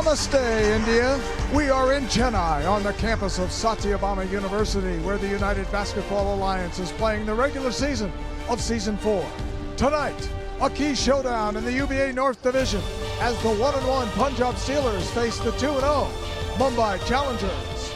Namaste, India. We are in Chennai on the campus of Satyabama University, where the United Basketball Alliance is playing the regular season of Season 4. Tonight, a key showdown in the UBA North Division as the 1-1 Punjab Steelers face the 2-0 Mumbai Challengers.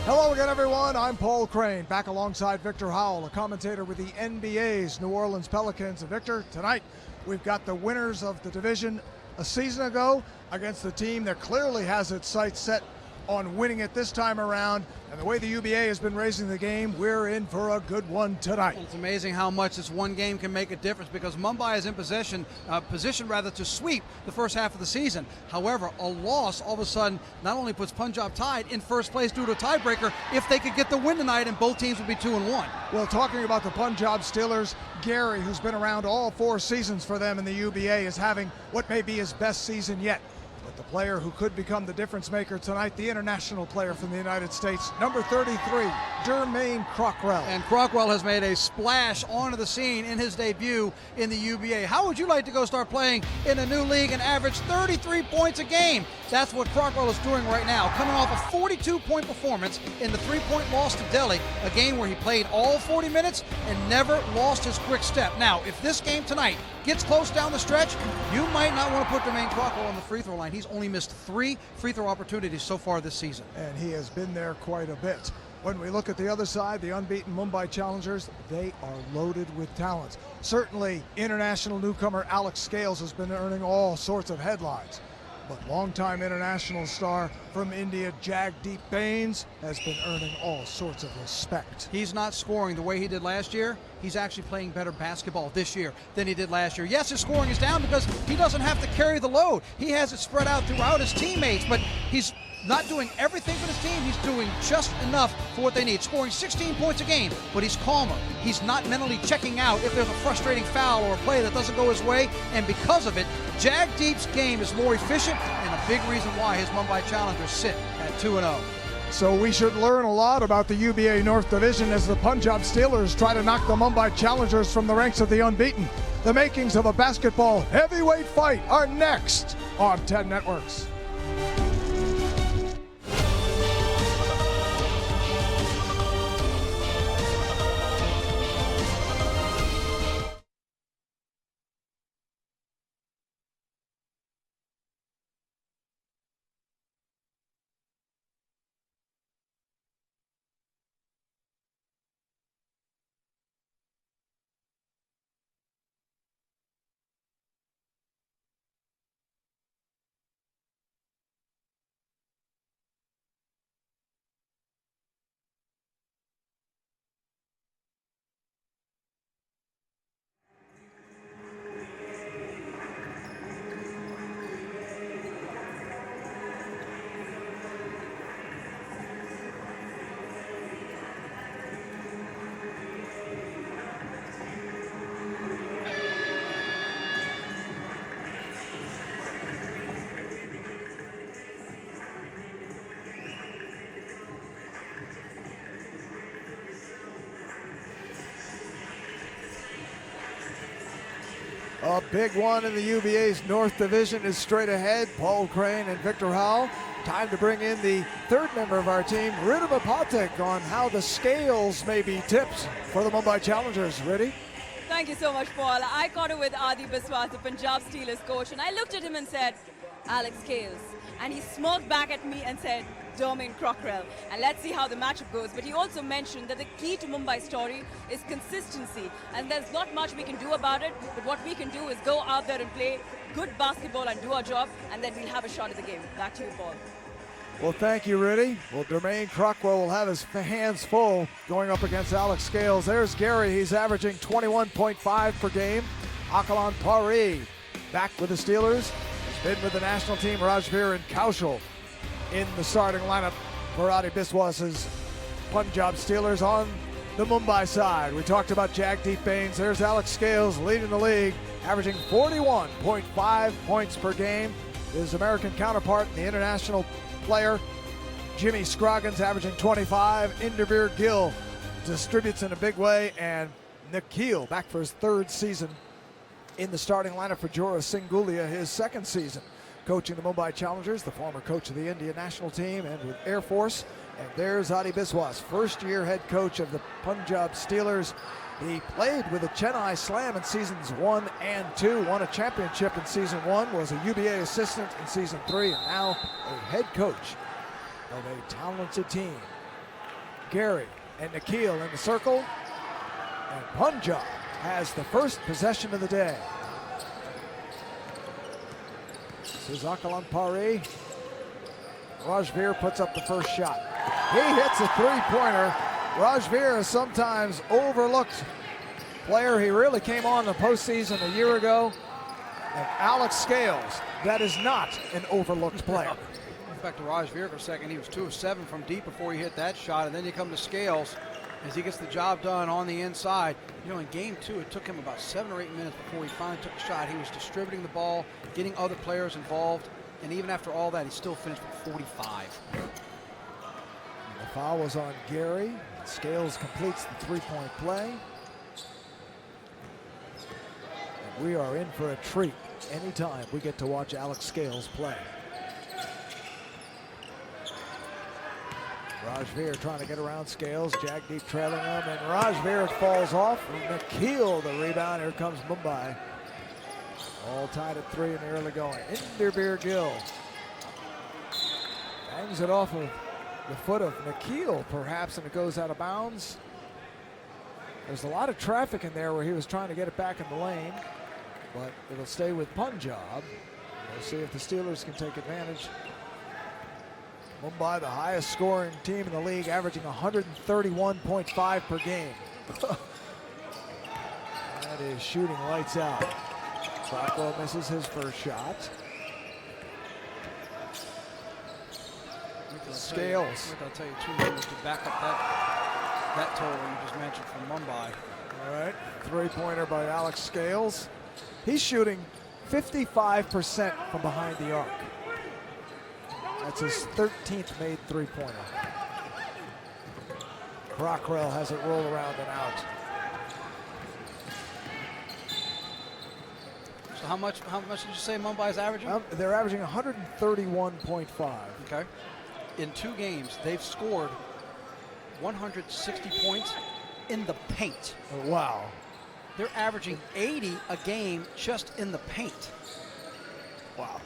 Hello again, everyone. I'm Paul Crane, back alongside Victor Howell, a commentator with the NBA's New Orleans Pelicans. And Victor, tonight we've got the winners of the division a season ago against the team that clearly has its sights set on winning it this time around. And the way the UBA has been raising the game, we're in for a good one tonight. It's amazing how much this one game can make a difference, because Mumbai is in position to sweep the first half of the season. However, a loss all of a sudden not only puts Punjab tied in first place due to a tiebreaker, if they could get the win tonight, and both teams would be 2-1. Well, talking about the Punjab Steelers, Gary, who's been around all 4 seasons for them in the UBA, is having what may be his best season yet. But the player who could become the difference maker tonight, the international player from the United States, number 33, Dermaine Crockrell. And Crockrell has made a splash onto the scene in his debut in the UBA. How would you like to go start playing in a new league and average 33 points a game? That's what Crockrell is doing right now, coming off a 42-point performance in the 3-point loss to Delhi, a game where he played all 40 minutes and never lost his quick step. Now, if this game tonight gets close down the stretch, you might not want to put Dermaine Crockrell on the free throw line. He's only missed 3 free throw opportunities so far this season. And he has been there quite a bit. When we look at the other side, the unbeaten Mumbai Challengers, they are loaded with talent. Certainly, international newcomer Alex Scales has been earning all sorts of headlines. But longtime international star from India, Jagdeep Bains, has been earning all sorts of respect. He's not scoring the way he did last year. He's actually playing better basketball this year than he did last year. Yes, his scoring is down because he doesn't have to carry the load. He has it spread out throughout his teammates, but he's not doing everything for his team. He's doing just enough for what they need. Scoring 16 points a game, but he's calmer. He's not mentally checking out if there's a frustrating foul or a play that doesn't go his way, and because of it, Jagdeep's game is more efficient, and a big reason why his Mumbai Challengers sit at 2-0. So we should learn a lot about the UBA North Division as the Punjab Steelers try to knock the Mumbai Challengers from the ranks of the unbeaten. The makings of a basketball heavyweight fight are next on 10 Networks. A big one in the UBA's North Division is straight ahead. Paul Crane and Victor Howell. Time to bring in the third member of our team, Ridhima Pathak, on how the scales may be tipped for the Mumbai Challengers. Ready? Thank you so much, Paul. I caught it with Adi Biswas, the Punjab Steelers coach, and I looked at him and said, Alex Scales. And he smirked back at me and said, Dermaine Crockrell. And let's see how the matchup goes. But he also mentioned that the key to Mumbai's story is consistency. And there's not much we can do about it, but what we can do is go out there and play good basketball and do our job, and then we'll have a shot at the game. Back to you, Paul. Well, thank you, Riddy. Well, Dermaine Crockrell will have his hands full going up against Alex Scales. There's Gary. He's averaging 21.5 per game. Akalan Pari back with the Steelers. He's been with the national team, Rajveer and Kaushal in the starting lineup for Adi Biswas's Punjab Steelers. On the Mumbai side, we talked about Jagdeep Bains. There's Alex Scales leading the league, averaging 41.5 points per game. His American counterpart, the international player, Jimmy Scroggins, averaging 25. Inderveer Gill distributes in a big way, and Nikhil back for his 3rd season in the starting lineup for Joris Singulia, his 2nd season. coaching the Mumbai Challengers, the former coach of the Indian national team and with Air Force. And there's Adi Biswas, first-year head coach of the Punjab Steelers. He played with the Chennai Slam in seasons 1 and 2, won a championship in season 1, was a UBA assistant in season 3, and now a head coach of a talented team. Gary and Nikhil in the circle, and Punjab has the first possession of the day. This is Akalan Pari. Rajveer puts up the first shot. He hits a three-pointer. Rajveer is sometimes overlooked player. He really came on the postseason a year ago. And Alex Scales, that is not an overlooked player. Back to Rajveer for a second. He was 2 of 7 from deep before he hit that shot, and then you come to Scales as he gets the job done on the inside. You know, in game 2, it took him about 7 or 8 minutes before he finally took a shot. He was distributing the ball, getting other players involved, and even after all that, he still finished with 45. And the foul was on Gary. Scales completes the three-point play. And we are in for a treat anytime we get to watch Alex Scales play. Rajveer trying to get around Scales. Jagdeep trailing him, and Rajveer falls off. Nikhil the rebound. Here comes Mumbai. All tied at 3 in the early going. Inderbir Gill bangs it off of the foot of Nikhil, perhaps, and it goes out of bounds. There's a lot of traffic in there where he was trying to get it back in the lane, but it'll stay with Punjab. We'll see if the Steelers can take advantage. Mumbai, the highest scoring team in the league, averaging 131.5 per game. That is shooting lights out. Crockrell misses his first shot. Scales. I'll tell you 2 numbers to back up that total you just mentioned from Mumbai. All right, three-pointer by Alex Scales. He's shooting 55% from behind the arc. That's his 13th made three-pointer. Crockrell has it roll around and out. So how much did you say Mumbai's averaging? They're averaging 131.5. Okay. In 2 games, they've scored 160 points in the paint. Oh, wow. They're averaging 80 a game just in the paint. Wow.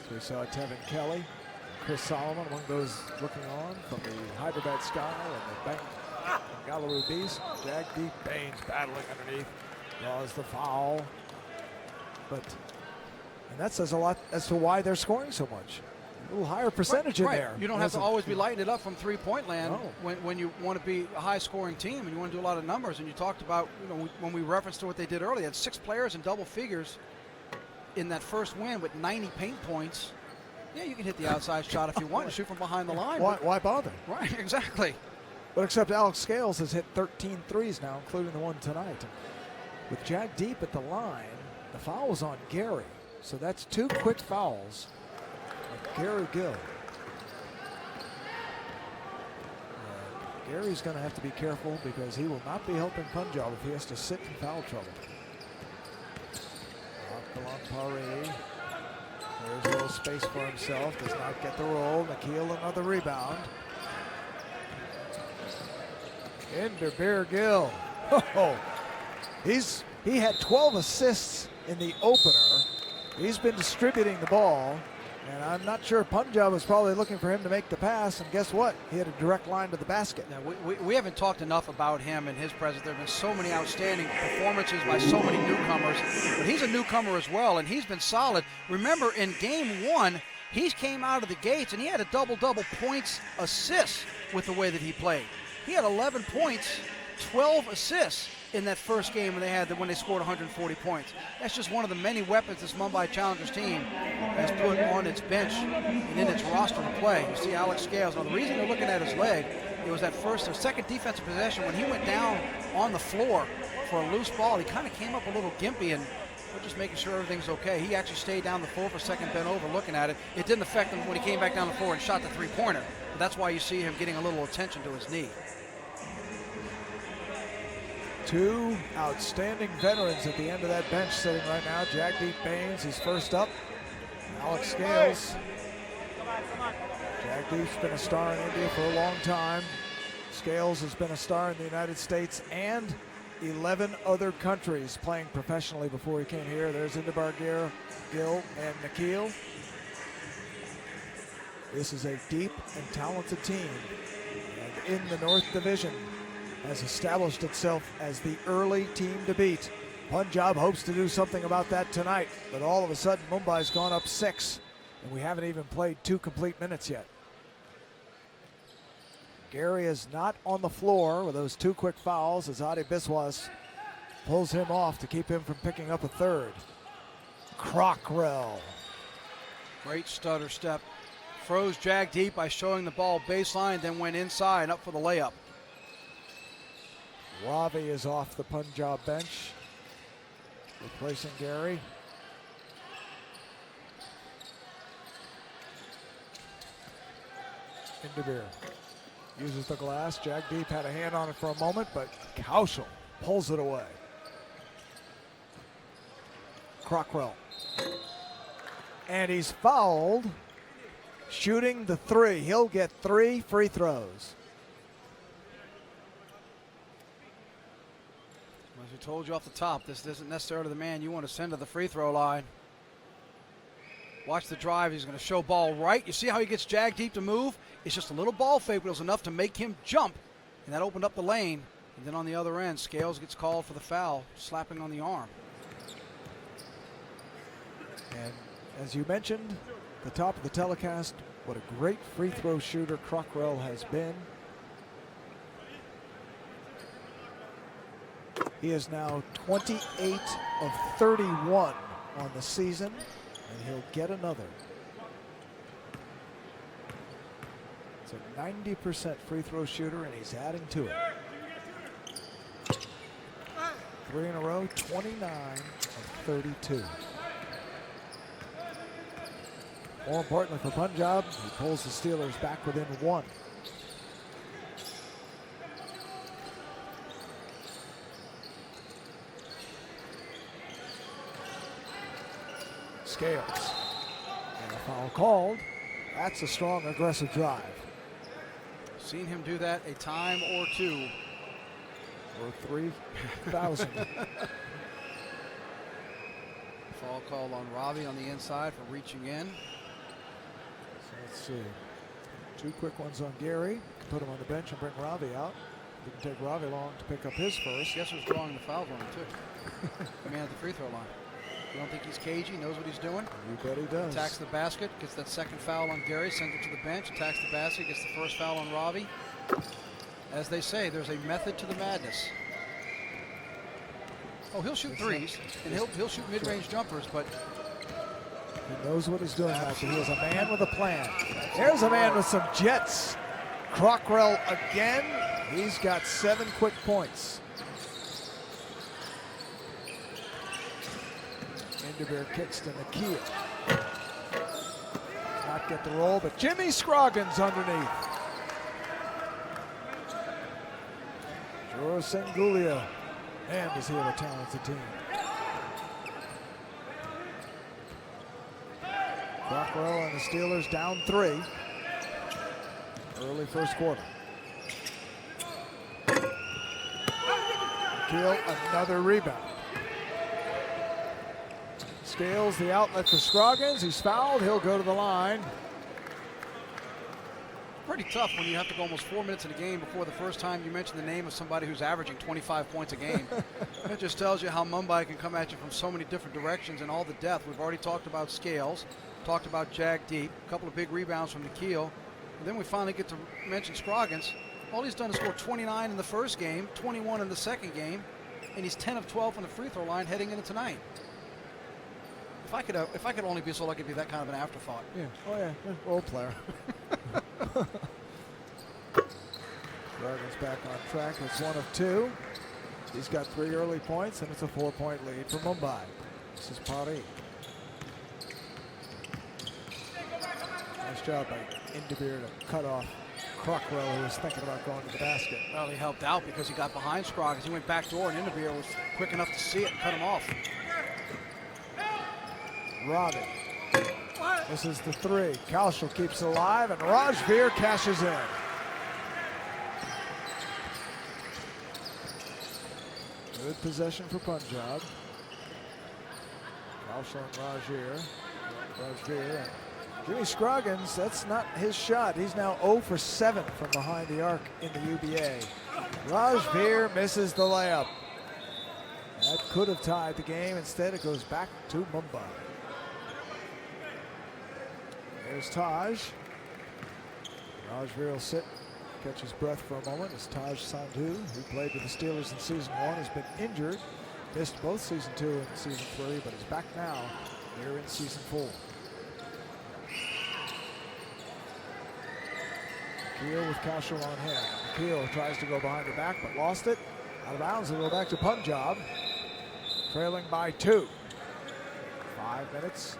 So we saw Tevin Kelly, Chris Solomon, one goes looking on from the Hyderabad Sky and the Bengaluru Beast. Jagdeep Bains battling underneath, draws the foul. And that says a lot as to why they're scoring so much. A little higher percentage in there. You don't have to always be lighting it up from three-point land No. when you want to be a high-scoring team and you want to do a lot of numbers. And you talked about, when we referenced to what they did earlier, they had 6 players in double figures in that first win with 90 paint points. Yeah, you can hit the outside shot if you want to shoot from behind the line. Why bother? Right, exactly. But except Alex Scales has hit 13 threes now, including the one tonight. With Jagdeep at the line, the foul was on Gary. So that's 2 quick fouls on Gary Gill. Gary's going to have to be careful because he will not be helping Punjab if he has to sit in foul trouble. Akalan Pari. There's a little space for himself. Does not get the roll. Nikhil another rebound. Inderbir Gill. Oh, he had 12 assists in the opener. He's been distributing the ball, and I'm not sure Punjab was probably looking for him to make the pass, and guess what? He had a direct line to the basket. Now, we haven't talked enough about him and his presence. There have been so many outstanding performances by so many newcomers, but he's a newcomer as well, and he's been solid. Remember, in game 1, he came out of the gates, and he had a double-double points assists with the way that he played. He had 11 points, 12 assists in that first game when they scored 140 points. That's just one of the many weapons this Mumbai Challengers team has put on its bench and in its roster to play. You see Alex Scales. Now, the reason they're looking at his leg, it was that first or second defensive possession when he went down on the floor for a loose ball. He kind of came up a little gimpy, and we're just making sure everything's okay. He actually stayed down the floor for a second, bent over, looking at it. It didn't affect him when he came back down the floor and shot the three-pointer. That's why you see him getting a little attention to his knee. 2 outstanding veterans at the end of that bench sitting right now. Jagdeep Bains, he's first up. Alex Scales. Jagdeep's been a star in India for a long time. Scales has been a star in the United States and 11 other countries playing professionally before he came here. There's Inderbar Gill and Nikhil. This is a deep and talented team. And in the North Division has established itself as the early team to beat. Punjab hopes to do something about that tonight, but all of a sudden Mumbai's gone up 6, and we haven't even played 2 complete minutes yet. Gary is not on the floor with those 2 quick fouls as Adi Biswas pulls him off to keep him from picking up a third. Crockrell. Great stutter step. Froze Jagdeep by showing the ball baseline, then went inside up for the layup. Ravi is off the Punjab bench, replacing Gary. Inderbar uses the glass. Jagdeep had a hand on it for a moment, but Kaushal pulls it away. Crockrell. And he's fouled shooting the 3. He'll get 3 free throws. As we told you off the top, this isn't necessarily the man you want to send to the free throw line. Watch the drive. He's going to show ball right. You see how he gets Jagdeep to move? It's just a little ball fake, but it was enough to make him jump, and that opened up the lane. And then on the other end, Scales gets called for the foul, slapping on the arm. And as you mentioned, the top of the telecast, what a great free throw shooter Crockrell has been. He is now 28 of 31 on the season, and he'll get another. It's a 90% free throw shooter, and he's adding to it. 3 in a row, 29 of 32. More importantly for Punjab, he pulls the Steelers back within 1. Scales. And a foul called. That's a strong, aggressive drive. Seen him do that a time or 2. Or 3,000. Foul called on Ravi on the inside for reaching in. So let's see. 2 quick ones on Gary. Put him on the bench and bring Ravi out. Didn't take Ravi long to pick up his first. Guess who's drawing the foul on him, too? The man at the free throw line. You don't think he's cagey, knows what he's doing? You bet he does. Attacks the basket, gets that second foul on Gary, sends it to the bench, attacks the basket, gets the first foul on Ravi. As they say, there's a method to the madness. Oh, he'll shoot threes, and he'll shoot mid-range jumpers, but he knows what he's doing out there. He is a man with a plan. There's a man with some jets. Crockrell again. He's got 7 quick points. Inderbar kicks to Nikhil. Not get the roll, but Jimmy Scroggins underneath. Jor Sengulia. And does he have a talented team? Crockrell and the Steelers down 3. Early first quarter. Nikhil, another rebound. Scales the outlet for Scroggins. He's fouled. He'll go to the line. pretty tough when you have to go almost 4 minutes in a game before the first time you mention the name of somebody who's averaging 25 points a game. It just tells you how Mumbai can come at you from so many different directions and all the depth. We've already talked about Scales, talked about Jagdeep, a couple of big rebounds from Nikhil. And then we finally get to mention Scroggins. All he's done is score 29 in the first game, 21 in the second game, and he's 10 of 12 on the free throw line heading into tonight. If I could only be so lucky to be that kind of an afterthought. Yeah. Oh yeah. Role player. Scroggins back on track. It's 1 of 2. He's got 3 early points, and it's a 4-point lead for Mumbai. This is Pari. Nice job by Inderbar to cut off Crockrell, who was thinking about going to the basket. Well, he helped out because he got behind Scroggins. He went back door, and Inderbar was quick enough to see it and cut him off. Robin. This is the three. Kaushal keeps it alive, and Rajveer cashes in. Good possession for Punjab. Kaushal and Rajveer. And Jimmy Scroggins, that's not his shot. He's now 0 for 7 from behind the arc in the UBA. Rajveer misses the layup. That could have tied the game. Instead, it goes back to Mumbai. There's Taj. Rajveer will sit, catch his breath for a moment as Taj Sandhu, who played with the Steelers in season 1, has been injured. Missed both season 2 and season 3, but is back now here in season 4. Keel with Kaushal on him. Keel tries to go behind the back, but lost it. Out of bounds, it'll go back to Punjab. Trailing by 2. 5 minutes.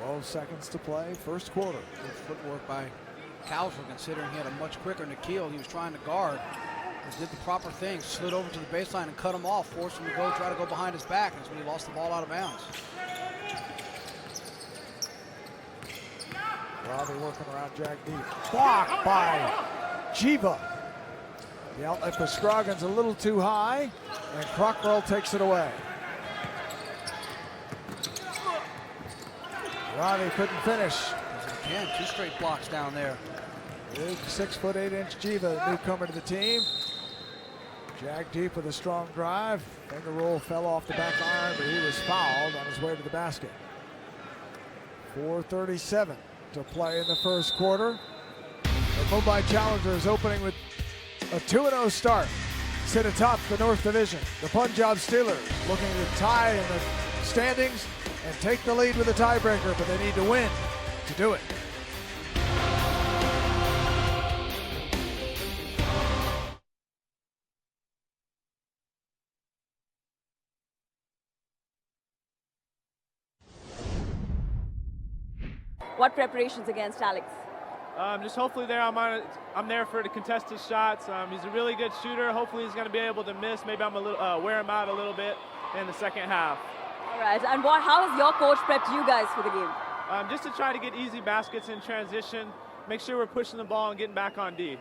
12 seconds to play, first quarter. Good footwork by Kaushal, considering he had a much quicker Nikhil. He was trying to guard. He did the proper thing, slid over to the baseline and cut him off, forced him to try to go behind his back. That's when he lost the ball out of bounds. Ravi working around Jagdeep. Blocked by Jiva. The outlet for Scroggins a little too high, and Crockrell takes it away. Ravi couldn't finish. Again, 2 straight blocks down there. Big 6'8" Jiva, newcomer to the team. Jagdeep with a strong drive. Finger roll fell off the back iron, but he was fouled on his way to the basket. 4:37 to play in the first quarter. The Mumbai Challengers opening with a 2-0 start. Sit atop the North Division. The Punjab Steelers looking to tie in the standings and take the lead with a tiebreaker, but they need to win to do it. What preparations against Alex? Just hopefully I'm there for to contest his shots. He's a really good shooter. Hopefully he's going to be able to miss. Maybe I'm a little wear him out a little bit in the second half. All right, and how has your coach prepped you guys for the game? Just to try to get easy baskets in transition, make sure we're pushing the ball and getting back on D.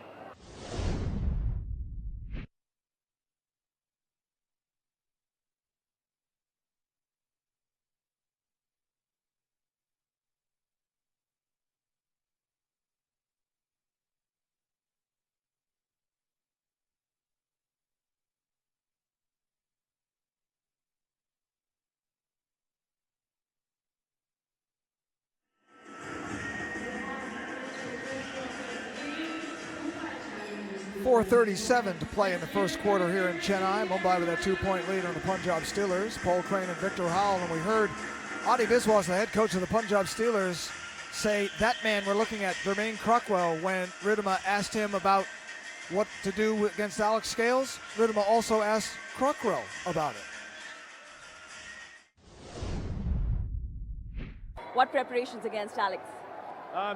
.437 to play in the first quarter here in Chennai. Mumbai with a 2-point lead on the Punjab Steelers. Paul Crane and Victor Howell. And we heard Adi Biswas, the head coach of the Punjab Steelers, say that man we're looking at, Dermaine Crockrell, when Ridhima asked him about what to do against Alex Scales. Ridhima also asked Crockrell about it. What preparations against Alex?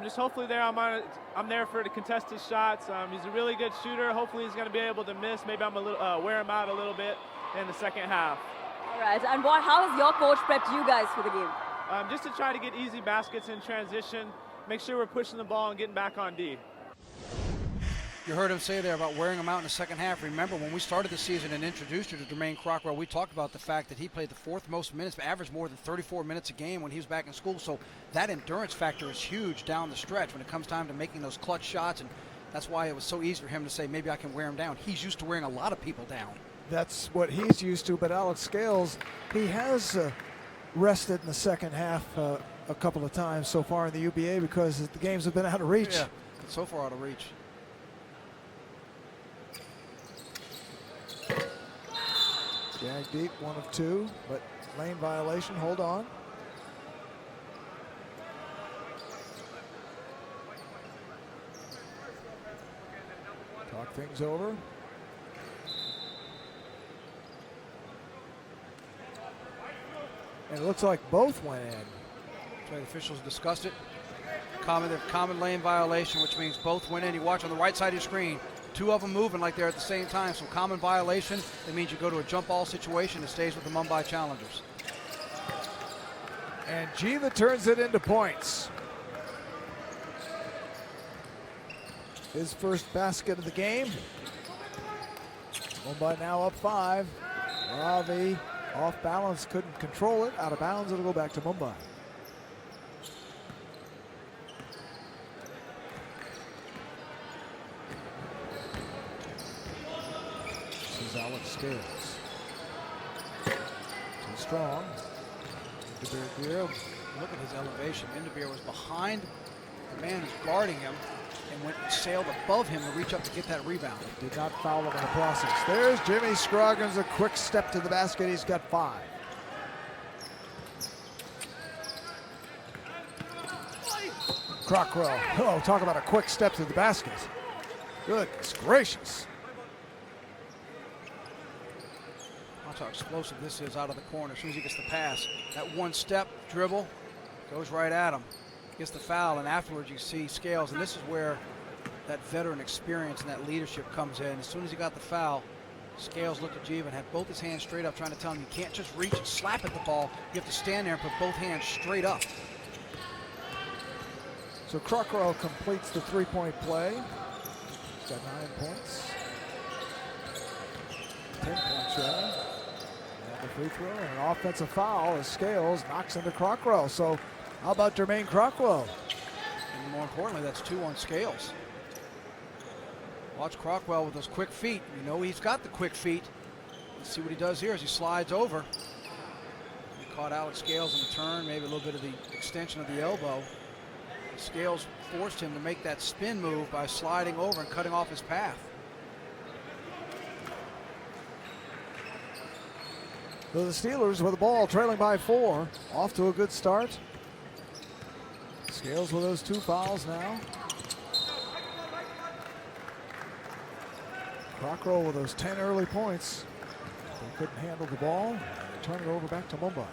Just hopefully I'm there for to contest his shots. He's a really good shooter. Hopefully he's going to be able to miss. Maybe I'm a little wear him out a little bit in the second half. All right, and how has your coach prepped you guys for the game? Just to try to get easy baskets in transition, make sure we're pushing the ball and getting back on D. You heard him say there about wearing him out in the second half. Remember, when we started the season and introduced you to Dermaine Crockrell, we talked about the fact that he played the 4th most minutes, averaged more than 34 minutes a game when he was back in school. So that endurance factor is huge down the stretch when it comes time to making those clutch shots, and that's why it was so easy for him to say, maybe I can wear him down. He's used to wearing a lot of people down. That's what he's used to, but Alex Scales, he has rested in the second half a couple of times so far in the UBA because the games have been out of reach. Yeah, so far out of reach. Jagdeep, 1 of 2, but lane violation, hold on. Talk things over. And it looks like both went in. The officials discussed it. Common lane violation, which means both went in. You watch on the right side of your screen. 2 of them moving like they're at the same time. So common violation, that means you go to a jump ball situation. It stays with the Mumbai Challengers. And Jiva turns it into points. His first basket of the game. Mumbai now up 5. Ravi off balance, couldn't control it. Out of bounds, it'll go back to Mumbai. This is Alex Scales. Too strong. Indebeer. Look at his elevation. Indebeer was behind the man who's guarding him and went and sailed above him to reach up to get that rebound. Did not foul him in the process. There's Jimmy Scroggins, a quick step to the basket. He's got 5. Crockrell. Oh, talk about a quick step to the basket. Goodness gracious. Watch how explosive this is out of the corner as soon as he gets the pass. That one step dribble goes right at him. Gets the foul, and afterwards you see Scales, and this is where that veteran experience and that leadership comes in. As soon as he got the foul, Scales looked at Jiva and had both his hands straight up, trying to tell him you can't just reach and slap at the ball. You have to stand there and put both hands straight up. So Crockrell completes the 3-point play. He's got 9 points. 10 points rather. And the free throw and an offensive foul as Scales knocks into Crockrell. So how about Dermaine Crockrell? And more importantly, that's 2 on Scales. Watch Crockrell with those quick feet. You know he's got the quick feet. Let's see what he does here as he slides over. He caught Alex Scales in the turn, maybe a little bit of the extension of the elbow. Scales forced him to make that spin move by sliding over and cutting off his path. So the Steelers with the ball trailing by 4. Off to a good start. Scales with those 2 fouls now. Crockrell with those 10 early points. They couldn't handle the ball. They turn it over back to Mumbai.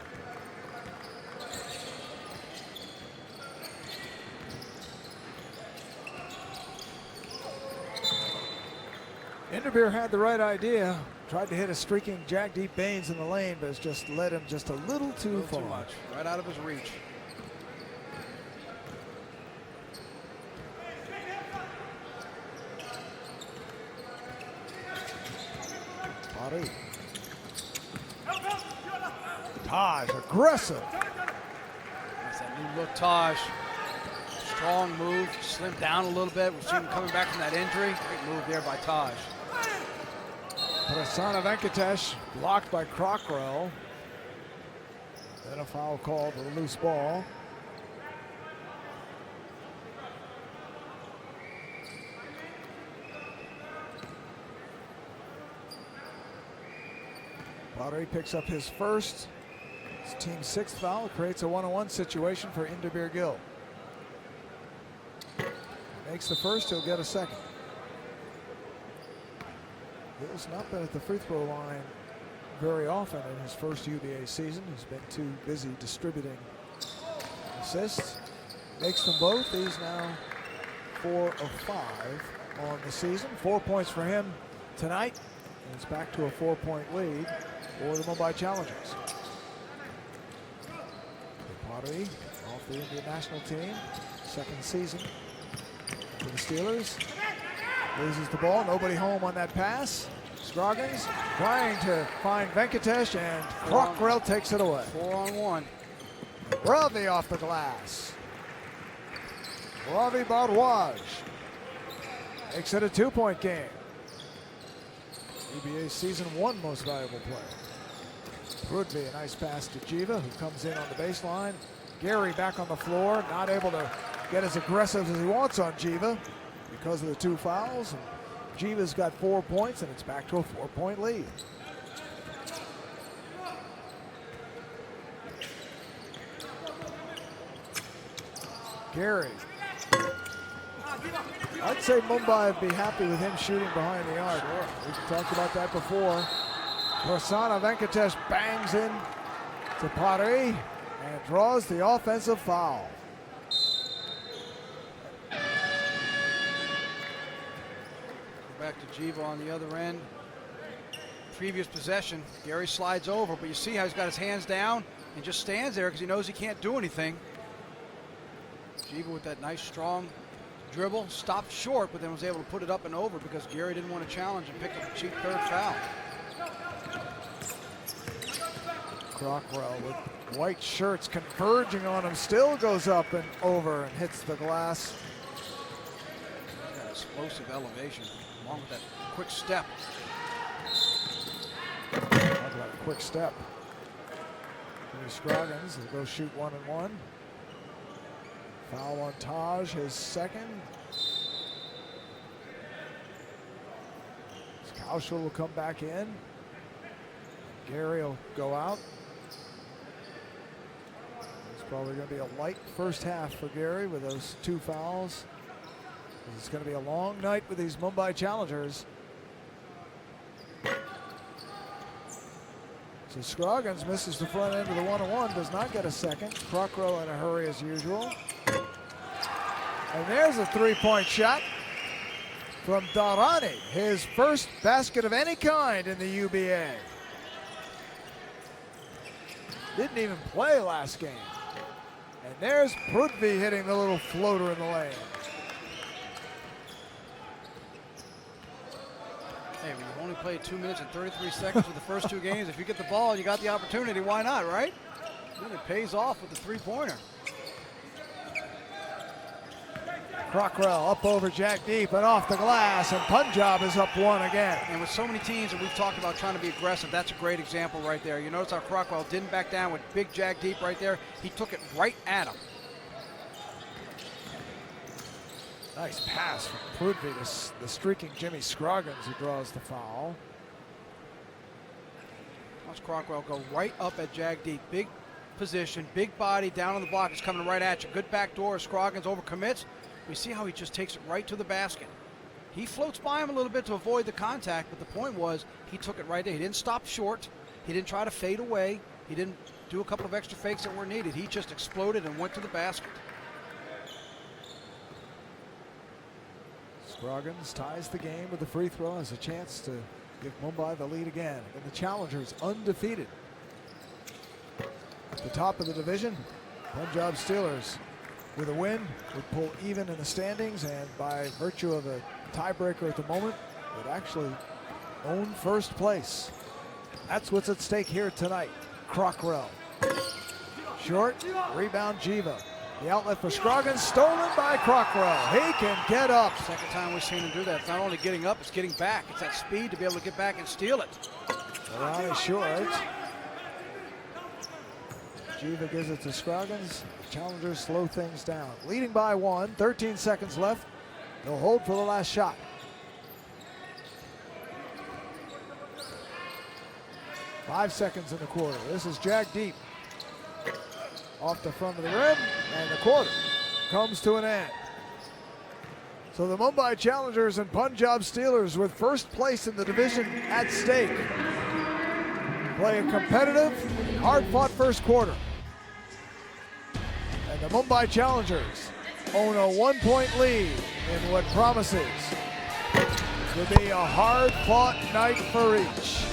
Indebeer had the right idea. Tried to hit a streaking Jagdeep Bains in the lane, but it's just led him just a little too far. Too much, right out of his reach. Body. Taj, aggressive. That's that new look, Taj. Strong move, slimmed down a little bit. We've seen him coming back from that injury. Great move there by Taj. Prasanna Venkatesh blocked by Crockrell. Then a foul called with a loose ball. Pottery picks up his first. His team's 6th foul. Creates a 1-on-1 situation for Indebeer Gill. Makes the first, he'll get a second. Gill's not been at the free throw line very often in his first UBA season. He's been too busy distributing assists. Makes them both. He's now 4 of 5 on the season. 4 points for him tonight. And it's back to a 4-point lead for the Mumbai Challengers. Pottery off the Indian national team. 2nd season for the Steelers. Loses the ball, nobody home on that pass. Scroggins trying to find Venkatesh, and Crockrell takes it away. 4-on-1. Ravi off the glass. Ravi Bhardwaj makes it a 2-point game. UBA season 1 most valuable player. Would be a nice pass to Jiva, who comes in on the baseline. Gary back on the floor, not able to get as aggressive as he wants on Jiva because of the 2 fouls. And Jiva's got 4 points, and it's back to a 4-point lead. Gary. I'd say Mumbai would be happy with him shooting behind the arc. Sure. We've talked about that before. Prasanna Venkatesh bangs in to Pottery and draws the offensive foul. Back to Jiva on the other end. Previous possession, Gary slides over, but you see how he's got his hands down. and just stands there because he knows he can't do anything. Jiva with that nice strong dribble, stopped short, but then was able to put it up and over because Gary didn't want to challenge and picked up a cheap third foul. Crockrell with white shirts converging on him, still goes up and over and hits the glass. That explosive elevation, along with that quick step. Talk about a quick step. Jimmy Scroggins will go shoot 1-1. Foul on Taj, his second. Kaushal will come back in. Gary will go out. It's probably going to be a light first half for Gary with those 2 fouls. It's going to be a long night with these Mumbai challengers. So Scroggins misses the front end of the 1-1, does not get a second. Crockrell in a hurry as usual. And there's a 3-point shot from Dharani, his first basket of any kind in the UBA. Didn't even play last game. And there's Prudvi hitting the little floater in the lane. Hey, when you only played 2 minutes and 33 seconds with the first 2 games, if you get the ball, you got the opportunity, why not, right? Then it pays off with the 3-pointer. Crockrell up over Jack Deep and off the glass, and Punjab is up 1 again. And with so many teams that we've talked about trying to be aggressive, that's a great example right there. You notice how Crockrell didn't back down with big Jack Deep right there. He took it right at him. Nice pass from Prudvi to the streaking Jimmy Scroggins, who draws the foul. Watch Crockrell go right up at Jack Deep. Big position, big body down on the block. It's coming right at you. Good back door. Scroggins overcommits. We see how he just takes it right to the basket. He floats by him a little bit to avoid the contact, but the point was he took it right there. He didn't stop short. He didn't try to fade away. He didn't do a couple of extra fakes that were needed. He just exploded and went to the basket. Scroggins ties the game with the free throw, has a chance to give Mumbai the lead again. And the challengers undefeated. At the top of the division, Punjab Steelers with a win would pull even in the standings, and by virtue of a tiebreaker at the moment, would actually own first place. That's what's at stake here tonight. Crockrell. Short, rebound Jiva. The outlet for Scroggins, stolen by Crockrell. He can get up. Second time we've seen him do that. It's not only getting up, it's getting back. It's that speed to be able to get back and steal it. Ronnie short. Jiva gives it to Scroggins. Challengers slow things down. Leading by 1, 13 seconds left. They'll hold for the last shot. Five seconds in the quarter. This is Jack Deep. Off the front of the rim, and the quarter comes to an end. So the Mumbai Challengers and Punjab Steelers, with first place in the division at stake, play a competitive, hard-fought first quarter. And the Mumbai Challengers own a 1-point lead in what promises to be a hard-fought night for each.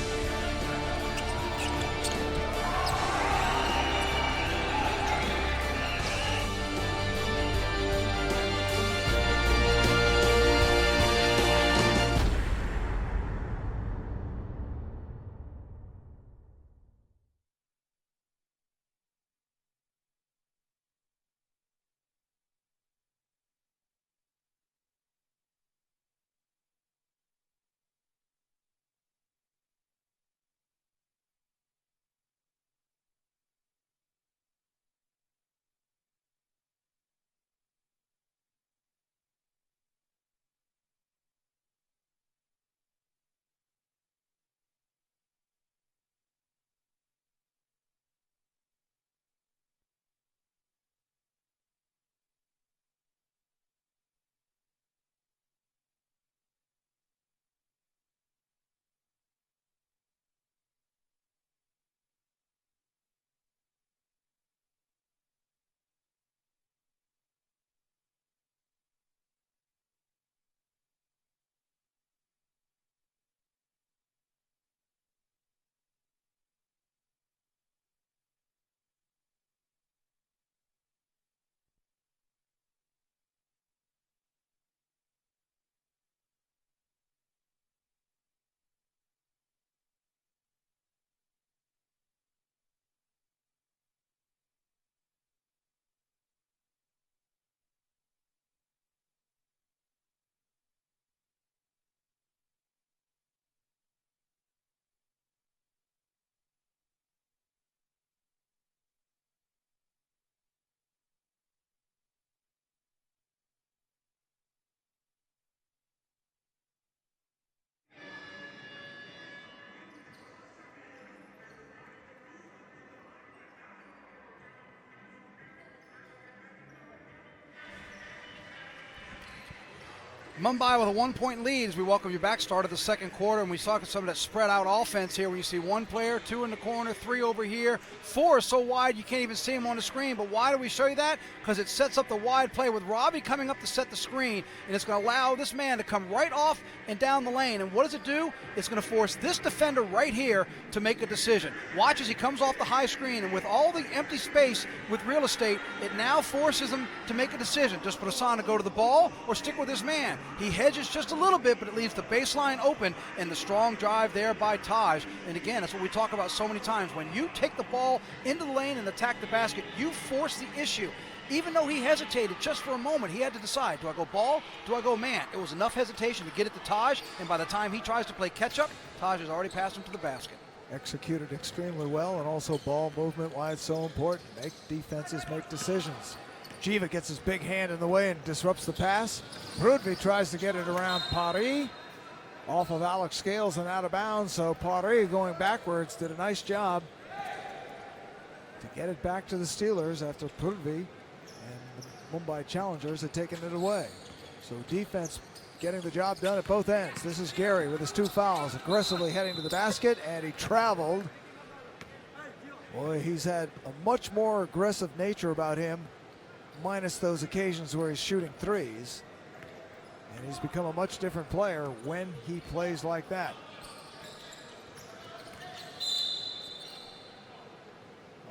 Mumbai with a 1-point lead as we welcome you back. Start of the second quarter, and we saw some of that spread out offense here when you see one player, 2 in the corner, 3 over here, 4 is so wide you can't even see him on the screen. But why do we show you that? Because it sets up the wide play with Robbie coming up to set the screen, and it's going to allow this man to come right off and down the lane. And what does it do? It's going to force this defender right here to make a decision. Watch as he comes off the high screen, and with all the empty space with real estate, it now forces him to make a decision. Just put Hassan to go to the ball or stick with his man. He hedges just a little bit, but it leaves the baseline open, and the strong drive there by Taj. And again, that's what we talk about so many times. When you take the ball into the lane and attack the basket, you force the issue. Even though he hesitated just for a moment, he had to decide, do I go ball, do I go man? It was enough hesitation to get it to Taj, and by the time he tries to play catch-up, Taj has already passed him to the basket. Executed extremely well, and also ball movement, why it's so important. Make defenses make decisions. Jiva gets his big hand in the way and disrupts the pass. Prudvi tries to get it around Paris. Off of Alex Scales and out of bounds, so Paris going backwards did a nice job to get it back to the Steelers after Prudvi and the Mumbai Challengers had taken it away. So defense getting the job done at both ends. This is Gary with his 2 fouls, aggressively heading to the basket, and he traveled. Boy, he's had a much more aggressive nature about him, minus those occasions where he's shooting threes. And he's become a much different player when he plays like that.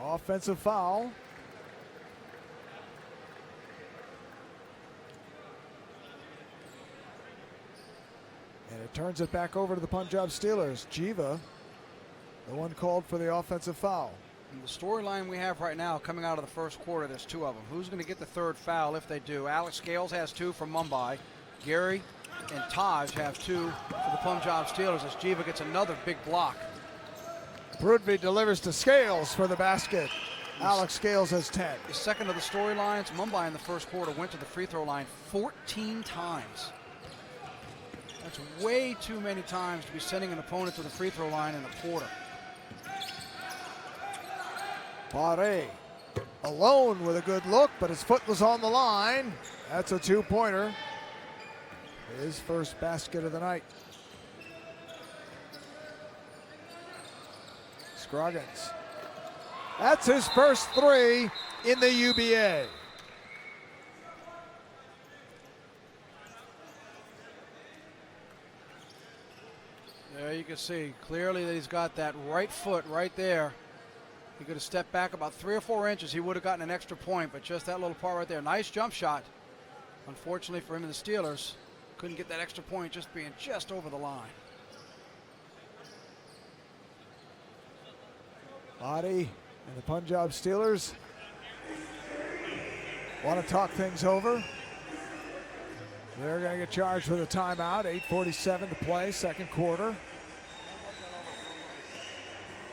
Offensive foul. And it turns it back over to the Punjab Steelers. Jiva, the one called for the offensive foul. And the storyline we have right now coming out of the first quarter, there's 2 of them. Who's going to get the 3rd foul if they do? Alex Scales has 2 from Mumbai. Gary and Taj have 2 for the Punjab Steelers as Jiva gets another big block. Prudvi delivers to Scales for the basket. Alex Scales has 10. The second of the storylines, Mumbai in the first quarter went to the free throw line 14 times. That's way too many times to be sending an opponent to the free throw line in a quarter. Paris alone with a good look, but his foot was on the line. That's a 2-pointer. His first basket of the night. Scroggins. That's his first 3 in the UBA. There you can see clearly that he's got that right foot right there. He could have stepped back about 3 or 4 inches. He would have gotten an extra point, but just that little part right there. Nice jump shot. Unfortunately for him and the Steelers, couldn't get that extra point just being just over the line. Body and the Punjab Steelers want to talk things over. They're going to get charged with a timeout. 8:47 to play, second quarter.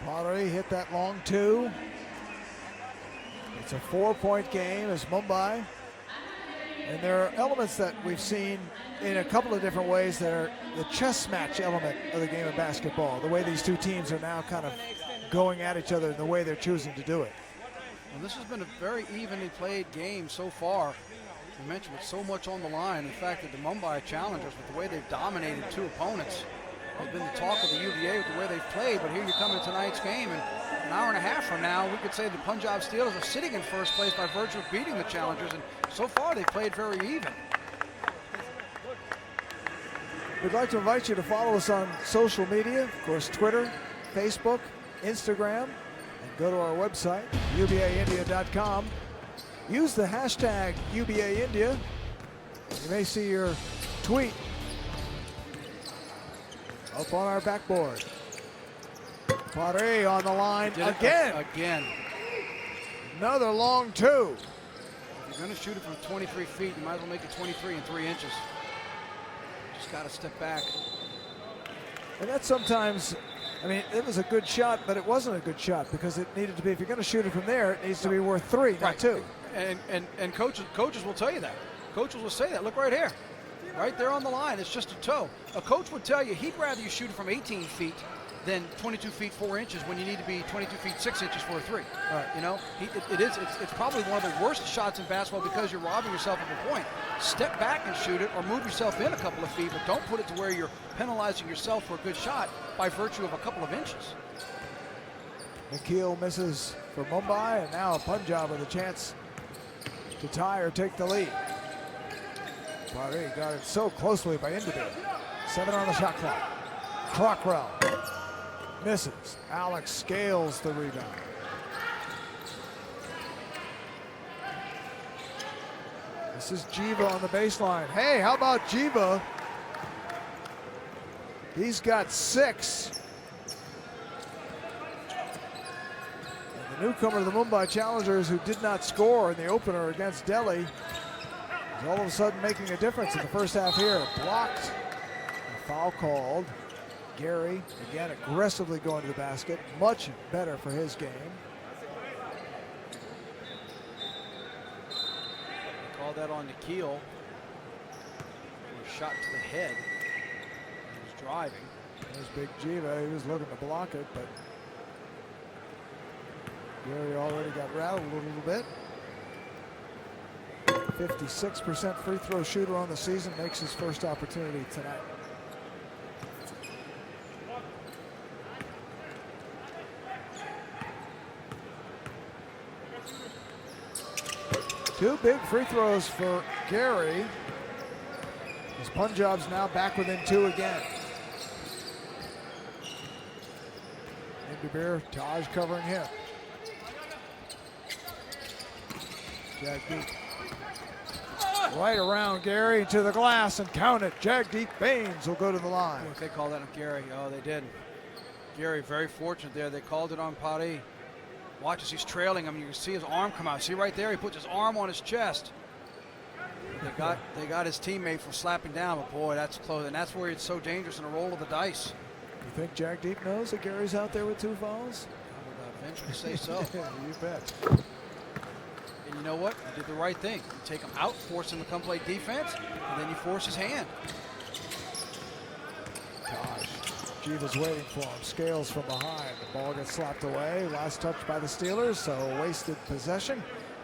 Pottery hit that long 2. It's a 4-point game as Mumbai. And there are elements that we've seen in a couple of different ways that are the chess match element of the game of basketball. The way these 2 teams are now kind of going at each other and the way they're choosing to do it. Well, this has been a very evenly played game so far. You mentioned with so much on the line. In fact, that the Mumbai Challengers, with the way they've dominated 2 opponents, have been the talk of the UVA with the way they've played. But here you come in tonight's game, and an hour and a half from now, we could say the Punjab Steelers are sitting in first place by virtue of beating the Challengers, and so far they've played very even. We'd like to invite you to follow us on social media, of course, Twitter, Facebook, Instagram, and go to our website, ubaindia.com. Use the hashtag UBAIndia. You may see your tweet up on our backboard. Paris on the line again. Another long 2. If you're going to shoot it from 23 feet, you might as well make it 23 and 3 inches. Just got to step back. And that's sometimes, I mean, it was a good shot, but it wasn't a good shot because it needed to be, if you're going to shoot it from there, it needs to be worth 3, not 2. And coaches will tell you that. Coaches will say that. Look right here. Right there on the line. It's just a toe. A coach would tell you he'd rather you shoot it from 18 feet than 22 feet 4 inches when you need to be 22 feet 6 inches for a three. Right. You know, it's probably one of the worst shots in basketball because you're robbing yourself of a point. Step back and shoot it, or move yourself in a couple of feet, but don't put it to where you're penalizing yourself for a good shot by virtue of a couple of inches. Nikhil misses for Mumbai, and now Punjab with a chance to tie or take the lead. Paré got it so closely by Indabir. 7 on the shot clock. Crockrell misses. Alex Scales the rebound. This is Jiva on the baseline. Hey, how about Jiva? He's got 6. And the newcomer to the Mumbai Challengers, who did not score in the opener against Delhi, is all of a sudden making a difference in the first half here. Blocked. A foul called. Gary, again, aggressively going to the basket. Much better for his game. Called that on Nikhil for a shot to the head. He was driving. There's Big Jiva. He was looking to block it, but Gary already got rattled a little bit. 56% free throw shooter on the season, makes his first opportunity tonight. Two big free throws for Gary, as Punjab's now back within 2 again. Indabir, Taj covering him. Jagdeep right around Gary to the glass and count it. Jagdeep Bains will go to the line. They called that on Gary. Oh, they did. Gary very fortunate there. They called it on Paré. Watch as he's trailing him. You can see his arm come out. See right there? He puts his arm on his chest. They got his teammate from slapping down, but boy, that's close. And that's where it's so dangerous in a roll of the dice. You think Jagdeep knows that Gary's out there with 2 fouls? I would eventually say so. You bet. And you know what? You did the right thing. You take him out, force him to come play defense, and then you force his hand. Gosh, Jiva's waiting for him. Scales from behind. The ball gets slapped away. Last touch by the Steelers, so wasted possession.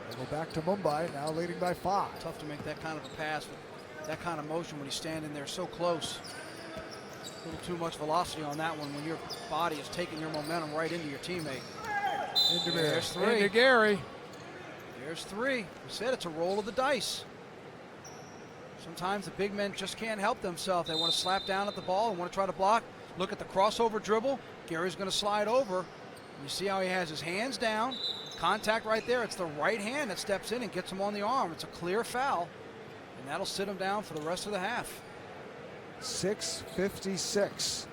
They go back to Mumbai, now leading by 5. Tough to make that kind of a pass with that kind of motion when he's standing there so close. A little too much velocity on that one when your body is taking your momentum right into your teammate. There's 3. Into Gary. There's 3. We said it's a roll of the dice. Sometimes the big men just can't help themselves. They want to slap down at the ball and want to try to block. Look at the crossover dribble. Gary's going to slide over. You see how he has his hands down. Contact right there. It's the right hand that steps in and gets him on the arm. It's a clear foul, and that'll sit him down for the rest of the half. 6:56.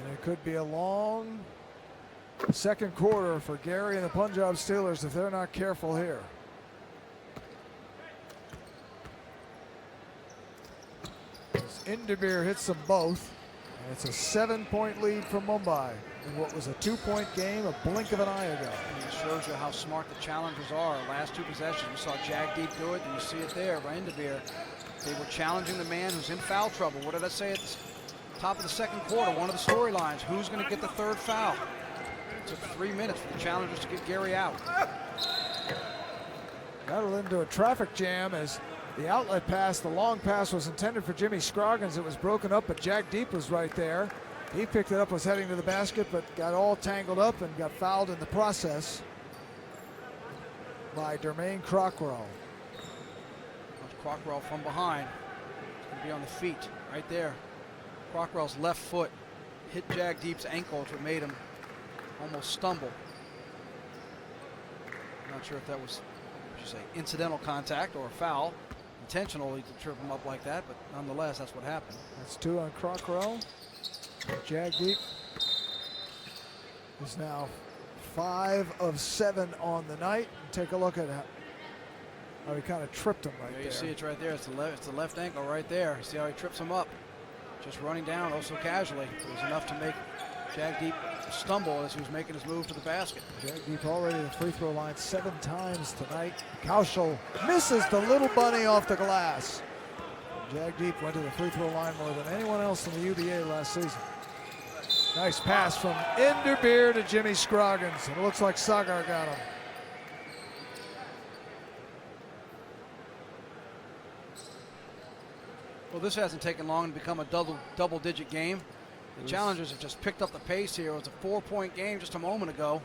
And it could be a long second quarter for Gary and the Punjab Steelers if they're not careful here. Indabir hits them both, and it's a 7-point lead for Mumbai in what was a 2-point game a blink of an eye ago. And it shows you how smart the challengers are. Last 2 possessions, we saw Jagdeep do it, and you see it there by Indabir. They were challenging the man who's in foul trouble. What did I say at the top of the second quarter? One of the storylines. Who's going to get the 3rd foul? It took 3 minutes for the challengers to get Gary out. Got into a traffic jam as the outlet pass, the long pass, was intended for Jimmy Scroggins. It was broken up, but Jagdeep was right there. He picked it up, was heading to the basket, but got all tangled up and got fouled in the process by Dermaine Crockrell. Crockrell from behind. It's going to be on the feet right there. Crockrell's left foot hit Jagdeep's ankle, which made him almost stumble. Not sure if that was, incidental contact or a foul. Intentionally to trip him up like that, but nonetheless, that's what happened. That's 2 on Crockrell. Jagdeep is now 5 of 7 on the night. Take a look at how he kind of tripped him right there. You see it right there. It's the left ankle right there. See how he trips him up. Just running down oh so casually. It was enough to make Jagdeep stumble as he was making his move to the basket. Jagdeep already at the free throw line 7 times tonight. Kaushal misses the little bunny off the glass. Jagdeep went to the free throw line more than anyone else in the UBA last season. Nice pass from Inderbeer to Jimmy Scroggins. And it looks like Sagar got him. Well, this hasn't taken long to become a double-digit game. The Challengers have just picked up the pace here. It was a 4-point game just a moment ago.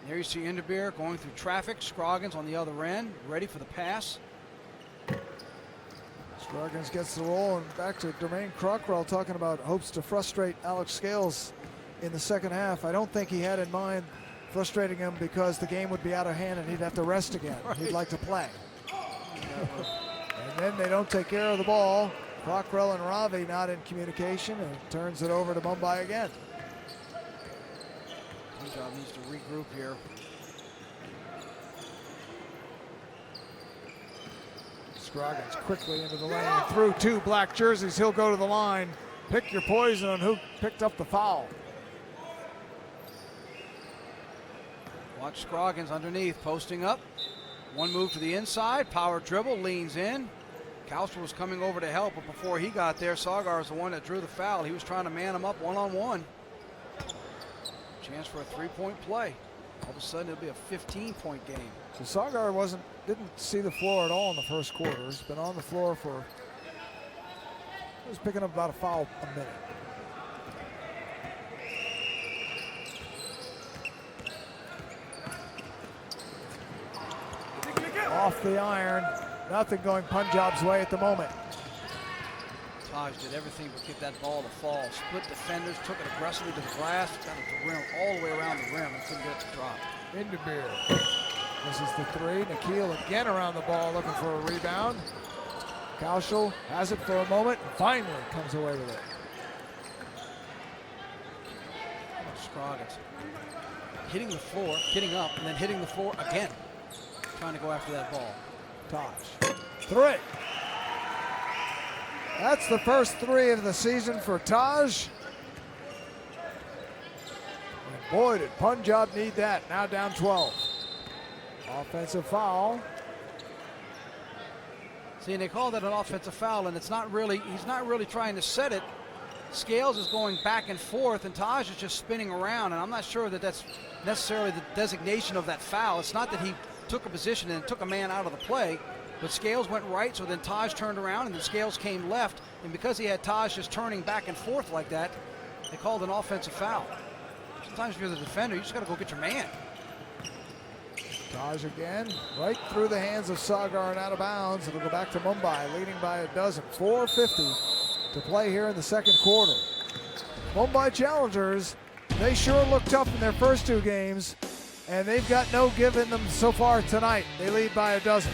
And there you see Inderbeer going through traffic. Scroggins on the other end, ready for the pass. Scroggins gets the roll, and back to Dermaine Crockrell talking about hopes to frustrate Alex Scales in the second half. I don't think he had in mind frustrating him because the game would be out of hand and he'd have to rest again. Right. He'd like to play. And then they don't take care of the ball. Crockrell and Ravi not in communication, and turns it over to Mumbai again. Punjab needs to regroup here. Scroggins quickly into the lane, through 2 black jerseys. He'll go to the line. Pick your poison on who picked up the foul. Watch Scroggins underneath, posting up. One move to the inside, power dribble, leans in. Kalster was coming over to help, but before he got there, Sagar was the one that drew the foul. He was trying to man him up one-on-one. Chance for a 3-point play. All of a sudden, it'll be a 15-point game. So Sagar didn't see the floor at all in the first quarter. He's been on the floor for, he was picking up about a foul a minute. Off the iron, nothing going Punjab's way at the moment. Taj did everything but get that ball to fall. Split defenders, took it aggressively to the glass, got it to rim, all the way around the rim, and couldn't get it to drop. Inderbeer. This is the 3. Nikhil again around the ball looking for a rebound. Kaushal has it for a moment and finally comes away with it. Scroggins hitting the floor, getting up, and then hitting the floor again. Trying to go after that ball. Taj. 3. That's the first 3 of the season for Taj. And boy, did Punjab need that. Now down 12. Offensive foul. See, and they call that an offensive foul, and it's not really, he's not really trying to set it. Scales is going back and forth, and Taj is just spinning around, and I'm not sure that that's necessarily the designation of that foul. It's not that he took a position and took a man out of the play, but Scales went right, so then Taj turned around, and then Scales came left, and because he had Taj just turning back and forth like that, they called an offensive foul. Sometimes if you're the defender, you just got to go get your man. Taj again, right through the hands of Sagar and out of bounds. It'll go back to Mumbai, leading by a dozen. 4:50 to play here in the second quarter. Mumbai Challengers, they sure look tough in their first 2 games, and they've got no give in them so far tonight. They lead by a dozen.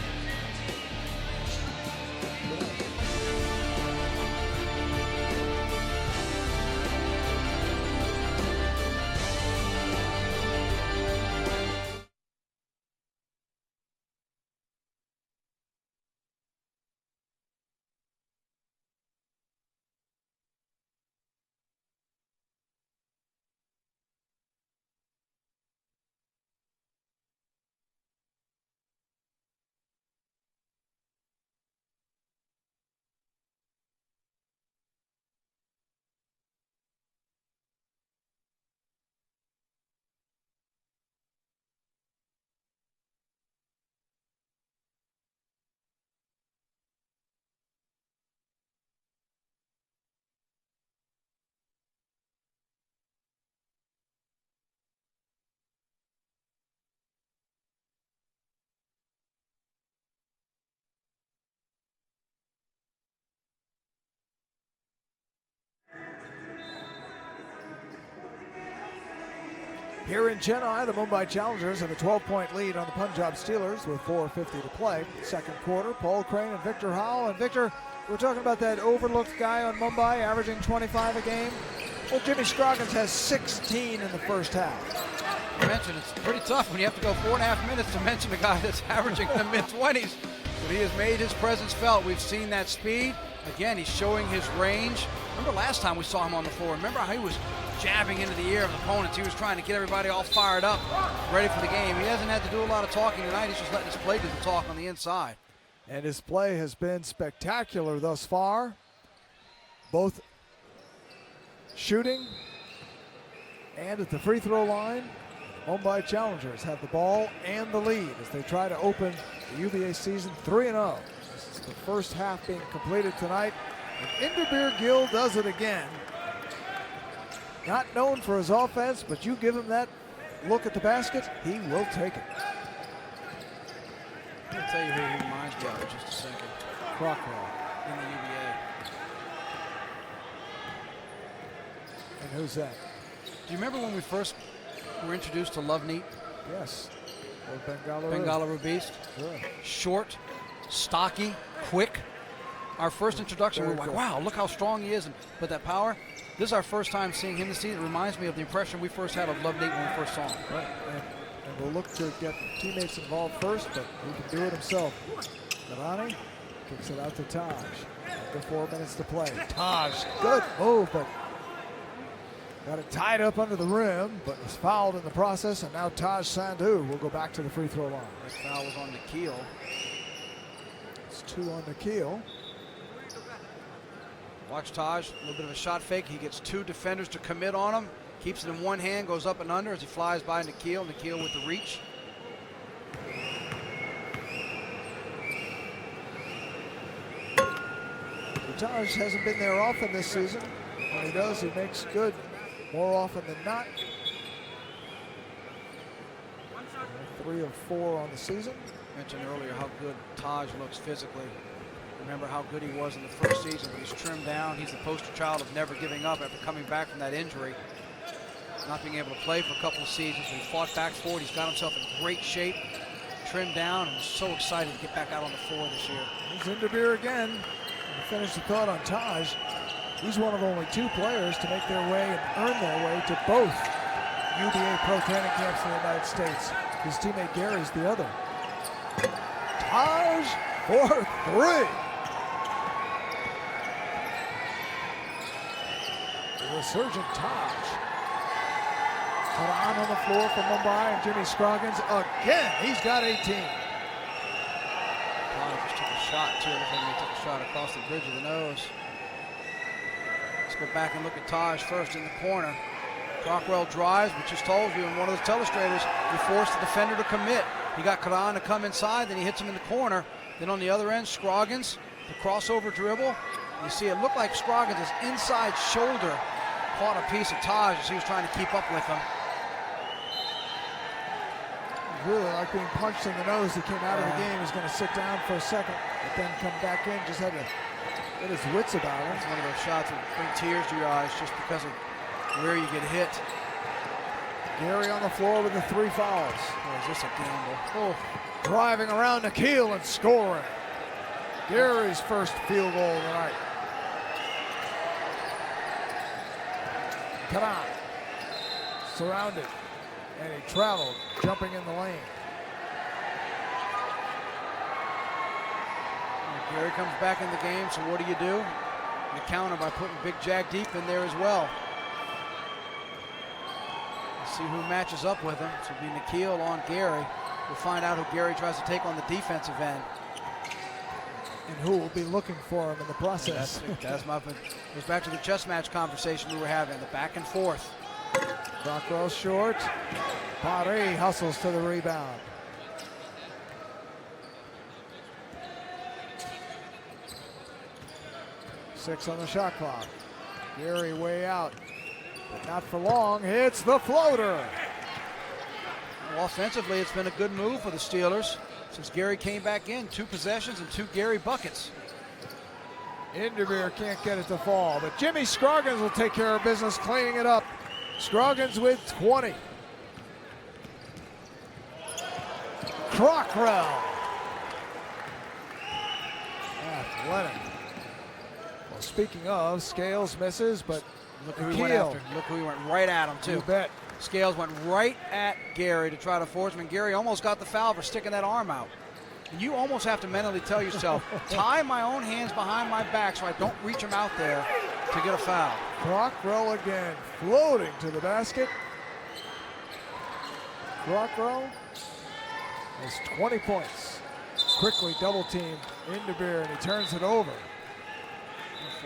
Here in Chennai, the Mumbai Challengers have a 12-point lead on the Punjab Steelers with 4:50 to play. Second quarter, Paul Crane and Victor Howell. And Victor, we're talking about that overlooked guy on Mumbai averaging 25 a game. Well, Jimmy Scroggins has 16 in the first half. I mentioned it's pretty tough when you have to go 4.5 minutes to mention a guy that's averaging in the mid-20s. But he has made his presence felt. We've seen that speed. Again, he's showing his range. Remember last time we saw him on the floor? Remember how he was jabbing into the ear of opponents? He was trying to get everybody all fired up, ready for the game. He hasn't had to do a lot of talking tonight. He's just letting his play do the talk on the inside. And his play has been spectacular thus far. Both shooting And at the free throw line, Mumbai Challengers have the ball and the lead as they try to open the UVA season 3-0. This is the first half being completed tonight. And Inderbir Gill does it again. Not known for his offense, but you give him that look at the basket, he will take it. I'm going to tell you who he reminds me of in just a second. Crockrell. In the UVA. And who's that? Do you remember when we first were introduced to Love Neat? Yes. Or Bengaluru. Bengaluru Beast. Sure. Short, stocky, quick. Our first introduction, we were like, good. wow, look how strong he is. But that power, this is our first time seeing him this season. It reminds me of the impression we first had of Love Neat when we first saw him. Right. And we'll look to get teammates involved first, but he can do it himself. Garani kicks it out to Taj. Under 4 minutes to play. Taj, good move, but got it tied up under the rim, but was fouled in the process, and now Taj Sandhu will go back to the free throw line. That foul was on Nikhil. It's 2 on Nikhil. Watch Taj, a little bit of a shot fake. He gets 2 defenders to commit on him. Keeps it in one hand, goes up and under as he flies by Nikhil. Nikhil with the reach. Taj hasn't been there often this season. When he does, he makes good more often than not. 3 of 4 on the season. Mentioned earlier how good Taj looks physically. Remember how good he was in the first season, but he's trimmed down. He's the poster child of never giving up after coming back from that injury. Not being able to play for a couple of seasons, but he fought back for it. He's got himself in great shape, trimmed down, and so excited to get back out on the floor this year. He's Inderbir again. To finish the thought on Taj, he's one of only 2 players to make their way and earn their way to both UVA pro training camps in the United States. His teammate Gary's the other. Taj for 3. The resurgent Taj. Karan on the floor for Mumbai, and Jimmy Scroggins again. He's got 18. Taj just took a shot too. Looks like he took a shot across the bridge of the nose. Let's go back and look at Taj first in the corner. Crockrell drives, but just told you in one of the telestrators, you forced the defender to commit. He got Karan to come inside, then he hits him in the corner. Then on the other end, Scroggins, the crossover dribble. You see it looked like Scroggins' inside shoulder caught a piece of Taj as he was trying to keep up with him. Really like being punched in the nose. He came out of the game. He's going to sit down for a second, but then come back in. Just had to get his wits about him. It's one of those shots that bring tears to your eyes just because of where you get hit. Gary on the floor with the 3 fouls. Oh, is this a gamble? Oh, driving around Nikhil and scoring. Gary's first field goal tonight. Karan surrounded, and he traveled, jumping in the lane. Gary comes back in the game, so what do? You counter by putting Big Jag Deep in there as well. Let's see who matches up with him. This will be Nikhil on Gary. We'll find out who Gary tries to take on the defensive end. And who will be looking for him in the process. That's my point. Goes back to the chess match conversation we were having, the back and forth. Crockrell short. Pari hustles to the rebound. Six on the shot clock. Gary way out, but not for long. Hits the floater. Well, offensively, it's been a good move for the Steelers since Gary came back in. 2 possessions and 2 Gary buckets. Inderbir can't get it to fall, but Jimmy Scroggins will take care of business cleaning it up. Scroggins with 20. Crockrell. Athletic. Well, speaking of, Scales misses, but Look who he went after. Look who he went right at him, too. You bet. Scales went right at Gary to try to force him, and Gary almost got the foul for sticking that arm out. And you almost have to mentally tell yourself, tie my own hands behind my back so I don't reach him out there to get a foul. Crockrell again, floating to the basket. Crockrell has 20 points. Quickly double teamed Inderbir, and he turns it over.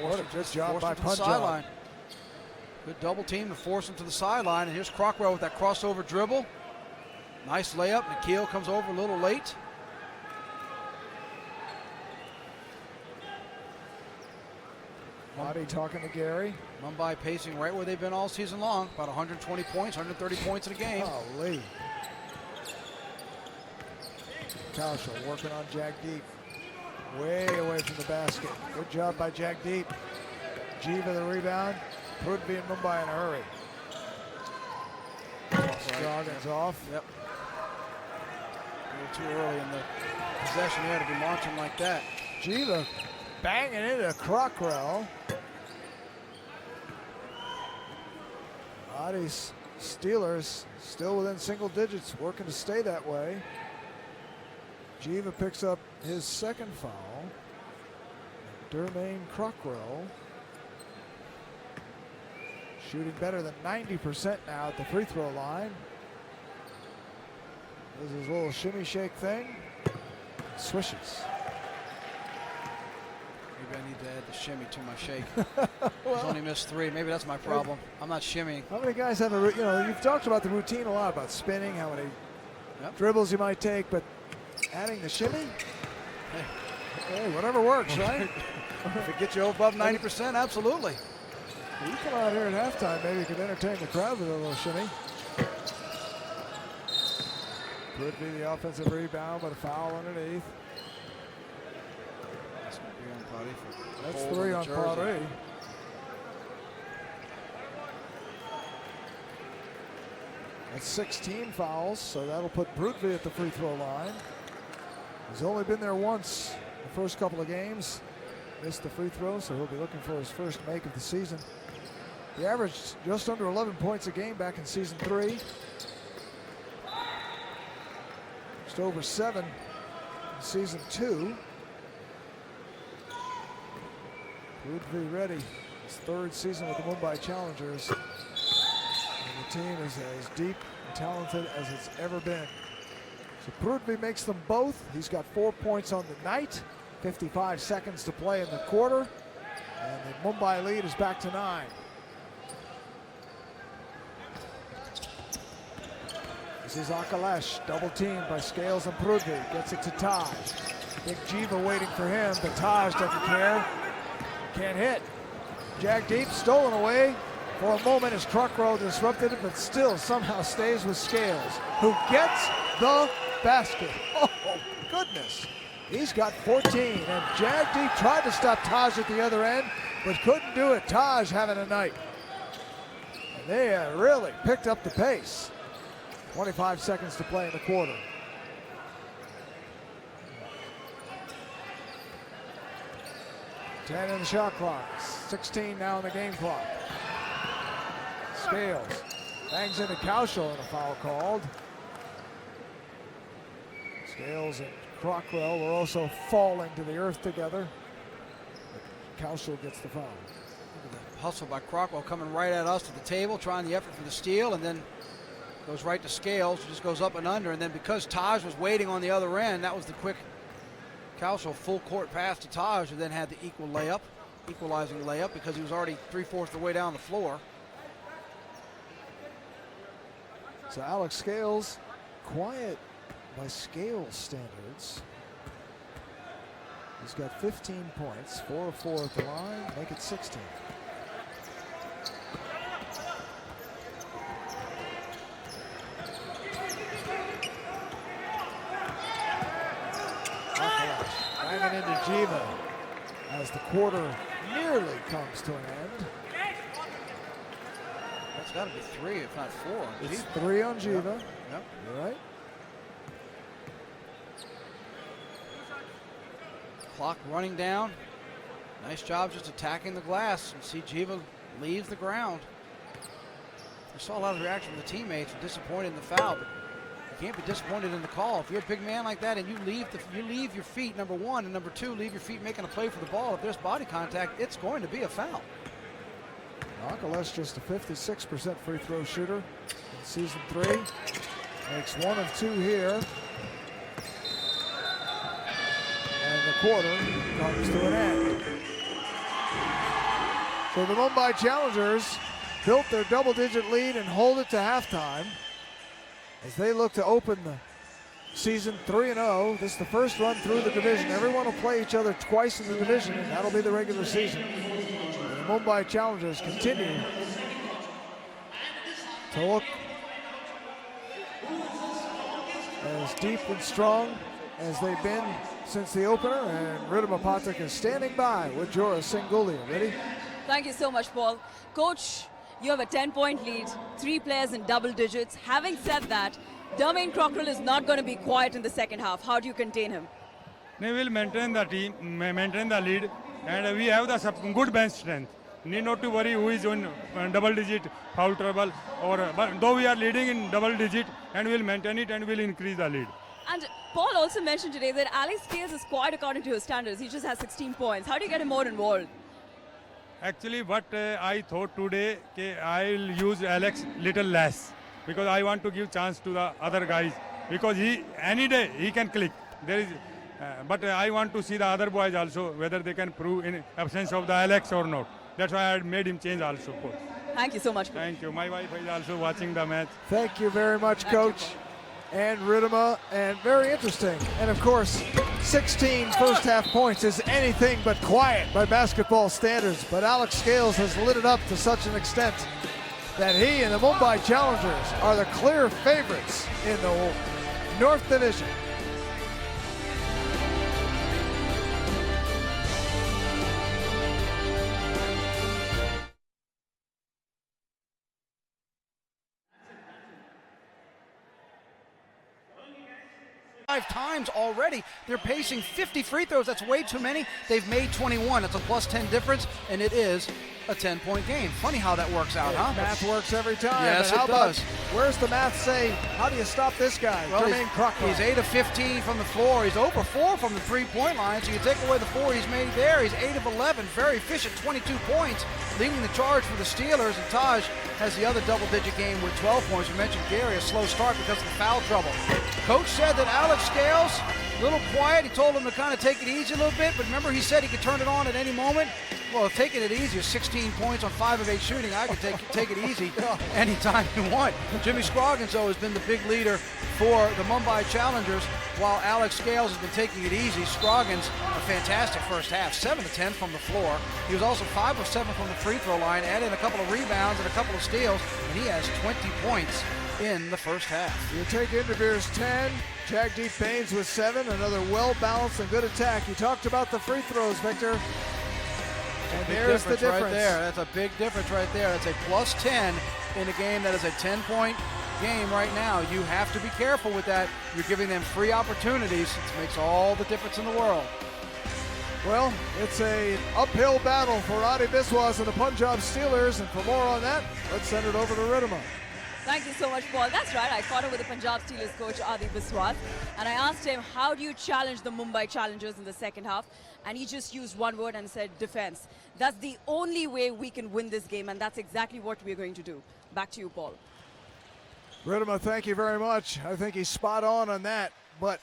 What a good job by Punjab. Good double team to force him to the sideline. And here's Crockrell with that crossover dribble. Nice layup. Nikhil comes over a little late. Adi talking to Gary. Mumbai pacing right where they've been all season long. About 120 points, 130 points in a game. Golly. Kaushal working on Jagdeep. Way away from the basket. Good job by Jagdeep. Jiva the rebound. Prudvi and Mumbai in a hurry. Joggins off. Yep. A little too early in the possession there to be launching like that. Jiva banging into Crockrell. Adi's Steelers still within single digits, working to stay that way. Jiva picks up his second foul. Dermaine Crockrell shooting better than 90% now at the free throw line. Does his little shimmy shake thing. Swishes. Maybe I need to add the shimmy to my shake. He's only missed 3. Maybe that's my problem. I'm not shimmying. How many guys have a, you've talked about the routine a lot, about spinning, how many dribbles you might take, but adding the shimmy? Hey, whatever works, right? If it gets you above 90%, absolutely. You come out here at halftime, maybe you could entertain the crowd with a little shimmy. Could be the offensive rebound, but a foul underneath. That's 3 on Pari. That's 16 fouls, so that'll put Prudvi at the free throw line. He's only been there once the first couple of games. Missed the free throw, so he'll be looking for his first make of the season. He averaged just under 11 points a game back in season 3. Just over 7 in season 2. Prudvi ready. His 3rd season with the Mumbai Challengers. And the team is as deep and talented as it's ever been. So Prudvi makes them both. He's got 4 points on the night. 55 seconds to play in the quarter. And the Mumbai lead is back to 9. This is Akalesh, double teamed by Scales and Prudvi. Gets it to Taj. Big Jiva waiting for him, but Taj doesn't care. Can't hit. Jagdeep stolen away for a moment as Crockrell disrupted it, but still somehow stays with Scales, who gets the basket. Oh, goodness. He's got 14, and Jagdeep tried to stop Taj at the other end, but couldn't do it. Taj having a night. And they really picked up the pace. 25 seconds to play in the quarter. Ten in the shot clock. 16 now in the game clock. Scales bangs into Kaushal and a foul called. Scales and Crockrell were also falling to the earth together. Kaushal gets the foul. Look at the hustle by Crockrell coming right at us to the table, trying the effort for the steal, and then goes right to Scales, just goes up and under, and then because Taj was waiting on the other end, that was the quick Kaushal full court pass to Taj, who then had the equalizing layup because he was already 3/4 of the way down the floor. So Alex Scales, quiet by Scales standards. He's got 15 points, 4 of 4 at the line, make it 16. Banging into Jiva as the quarter nearly comes to an end. That's got to be 3, if not 4. It's 3 on Jiva. Yep. You're right. Clock running down. Nice job just attacking the glass. And see Jiva leaves the ground. I saw a lot of reaction from the teammates, disappointed in the foul, but you can't be disappointed in the call. If you're a big man like that and you leave your feet, number 1, and number 2, leave your feet making a play for the ball, if there's body contact, it's going to be a foul. Akalesh just a 56% free throw shooter in season 3. Makes 1 of 2 here. And the quarter comes to an end. So the Mumbai Challengers, built their double-digit lead and hold it to halftime as they look to open the season 3-0. This is the first run through the division. Everyone will play each other twice in the division, and that'll be the regular season. And the Mumbai Challengers continue to look as deep and strong as they've been since the opener, and Ridhima Pathak is standing by with Jora Singhulia. Ready? Thank you so much, Paul. Coach, you have a 10-point lead, 3 players in double digits. Having said that, Dermaine Crockrell is not going to be quiet in the second half. How do you contain him? They will maintain the team, maintain the lead, and we have the good bench strength. Need not to worry who is on double-digit foul trouble, but though we are leading in double-digit, and we will maintain it and will increase the lead. And Paul also mentioned today that Alex Scales is quiet according to his standards. He just has 16 points. How do you get him more involved? Actually, what I thought today, I'll use Alex little less because I want to give chance to the other guys because any day he can click. But I want to see the other boys also whether they can prove in absence of the Alex or not. That's why I made him change also. Thank you so much. Thank you. My wife is also watching the match. Thank you very much, Coach. And Ridhima, and very interesting. And of course, 16 first half points is anything but quiet by basketball standards. But Alex Scales has lit it up to such an extent that he and the Mumbai Challengers are the clear favorites in the North Division. Times already. They're pacing 50 free throws. That's way too many. They've made 21. It's a plus 10 difference, and it is a 10-point game. Funny how that works out, huh? Math works every time. Yes, but how it does. Where's the math say, how do you stop this guy? Well, Dermaine Crockrell. he's 8 of 15 from the floor. He's over 4 from the three-point line, so you take away the 4 he's made there. He's 8 of 11, very efficient, 22 points, leading the charge for the Steelers. And Taj has the other double-digit game with 12 points. You mentioned Gary, a slow start because of the foul trouble. Coach said that Alex Scales, a little quiet. He told him to kind of take it easy a little bit, but remember he said he could turn it on at any moment. Well, if taking it easy is 16 points on 5 of 8 shooting, I could take it easy anytime you want. Jimmy Scroggins, though, has been the big leader for the Mumbai Challengers, while Alex Scales has been taking it easy. Scroggins, a fantastic first half, 7 of 10 from the floor. He was also 5 of 7 from the free throw line, added in a couple of rebounds and a couple of steals, and he has 20 points in the first half. You take Inderveer's 10, Jagdeep Bains with 7, another well-balanced and good attack. You talked about the free throws, Victor. And there's the difference. Right there. That's a big difference right there. That's a plus 10 in a game that is a 10-point game right now. You have to be careful with that. You're giving them free opportunities. It makes all the difference in the world. Well, it's an uphill battle for Adi Biswas and the Punjab Steelers. And for more on that, let's send it over to Ridhima. Thank you so much, Paul. That's right. I caught up with the Punjab Steelers coach, Adi Biswas, and I asked him, how do you challenge the Mumbai Challengers in the second half? And he just used one word and said, defense. That's the only way we can win this game, and that's exactly what we're going to do. Back to you, Paul. Ridhima, thank you very much. I think he's spot on that. But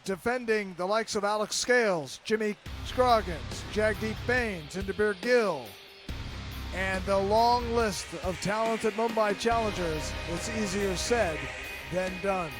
defending the likes of Alex Scales, Jimmy Scroggins, Jagdeep Bains, Inderveer Gill, and the long list of talented Mumbai Challengers, it's easier said than done.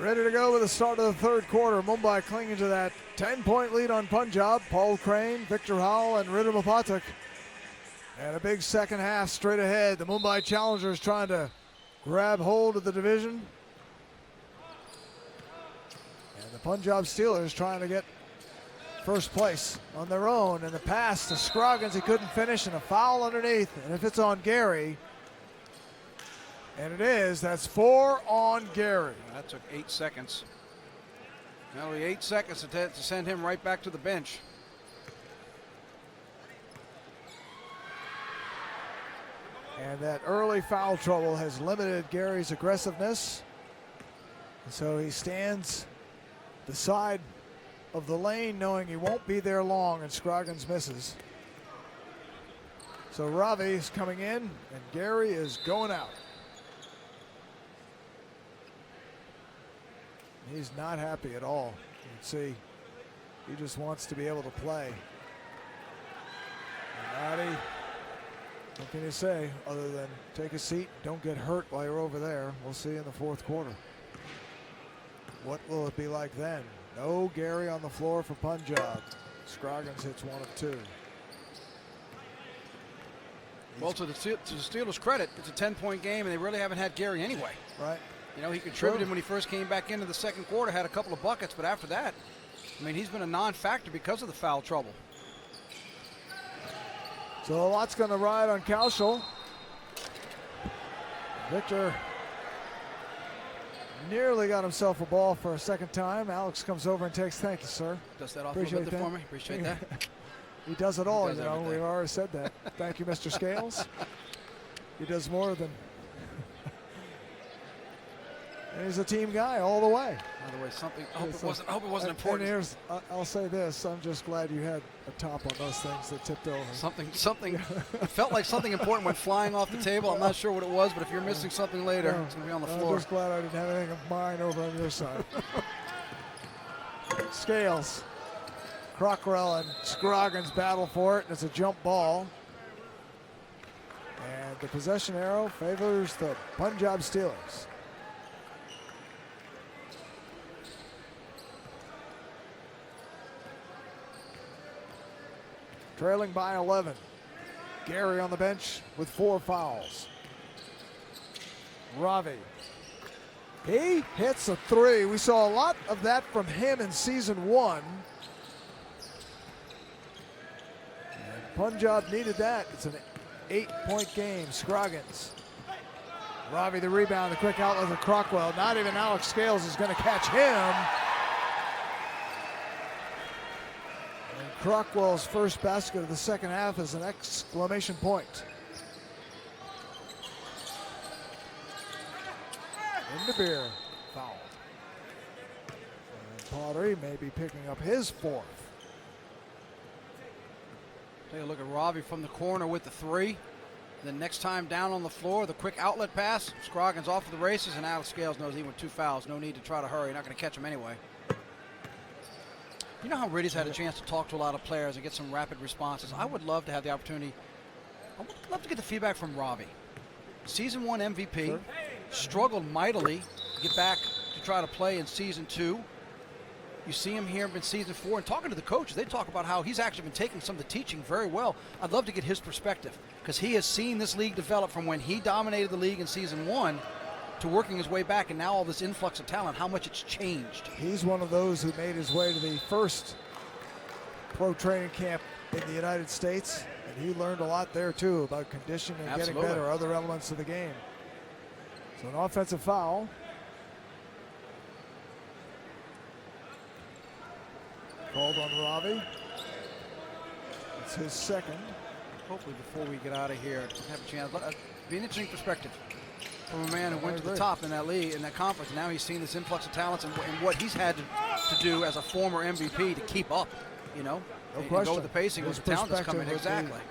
Ready to go with the start of the third quarter. Mumbai clinging to that 10-point lead on Punjab. Paul Crane, Victor Howell, and Ridham Pathak. And a big second half straight ahead. The Mumbai Challengers trying to grab hold of the division. And the Punjab Steelers trying to get first place on their own. And the pass to Scroggins, he couldn't finish, and a foul underneath. And if it's on Gary, and it is, that's 4 on Gary. That took 8 seconds. Only 8 seconds to send him right back to the bench. And that early foul trouble has limited Gary's aggressiveness. And so he stands the side of the lane knowing he won't be there long, and Scroggins misses. So Ravi is coming in and Gary is going out. He's not happy at all. You can see he just wants to be able to play. And Adi, what can you say other than take a seat, don't get hurt while you're over there. We'll see in the fourth quarter. What will it be like then? No Gary on the floor for Punjab. Scroggins hits 1 of 2. Well, to the Steelers' credit, it's a 10-point game, and they really haven't had Gary anyway. Right. You know, he contributed when he first came back into the second quarter, had a couple of buckets, but after that, I mean, he's been a non-factor because of the foul trouble. So a lot's going to ride on Kaushal. Victor nearly got himself a ball for a second time. Alex comes over and takes, thank you, sir. Does that off a little bit for me? Appreciate that. He does it all, He does you know. everything. We've already said that. Thank you, Mr. Scales. He does more than... And he's a team guy all the way. By the way, something. I hope it wasn't important. And here's, I'll say this: I'm just glad you had a top on those things that tipped over. Something. It felt like something important went flying off the table. I'm not sure what it was, but if you're missing something later, No, it's going to be on the I'm floor. just glad I didn't have anything of mine over on your side. Scales, Crockrell, and Scroggins battle for it, and it's a jump ball. And the possession arrow favors the Punjab Steelers. Trailing by 11. Gary on the bench with 4 fouls. Ravi. He hits a 3. We saw a lot of that from him in season 1. And Punjab needed that. It's an 8-point game. Scroggins. Ravi the rebound, the quick outlet to Crockwell. Not even Alex Scales is going to catch him. Crockwell's first basket of the second half is an exclamation point. Into beer, foul. And Pottery may be picking up his 4th. Take a look at Ravi from the corner with the 3. Then next time down on the floor, the quick outlet pass. Scroggins off to the races, and Alex Scales knows he went 2 fouls. No need to try to hurry. Not going to catch him anyway. You know how Riddy's had a chance to talk to a lot of players and get some rapid responses. I would love to have the opportunity. I would love to get the feedback from Ravi. Season 1 MVP, Sure. Struggled mightily to get back to try to play in season 2. You see him here in season 4, and talking to the coaches, they talk about how he's actually been taking some of the teaching very well. I'd love to get his perspective because he has seen this league develop from when he dominated the league in season 1 to working his way back, and now all this influx of talent, how much it's changed. He's one of those who made his way to the first pro training camp in the United States, and he learned a lot there too about conditioning and Absolutely. getting better, other elements of the game. So an offensive foul. Called on Ravi. It's his second. Hopefully before we get out of here, have a chance. Be an interesting perspective from a man who went to the agree. top in that league, in that conference. Now he's seen this influx of talents and what he's had to do as a former MVP to keep up, you know, No and question. go with the pacing His with the talent that's coming. perspective would be- Exactly.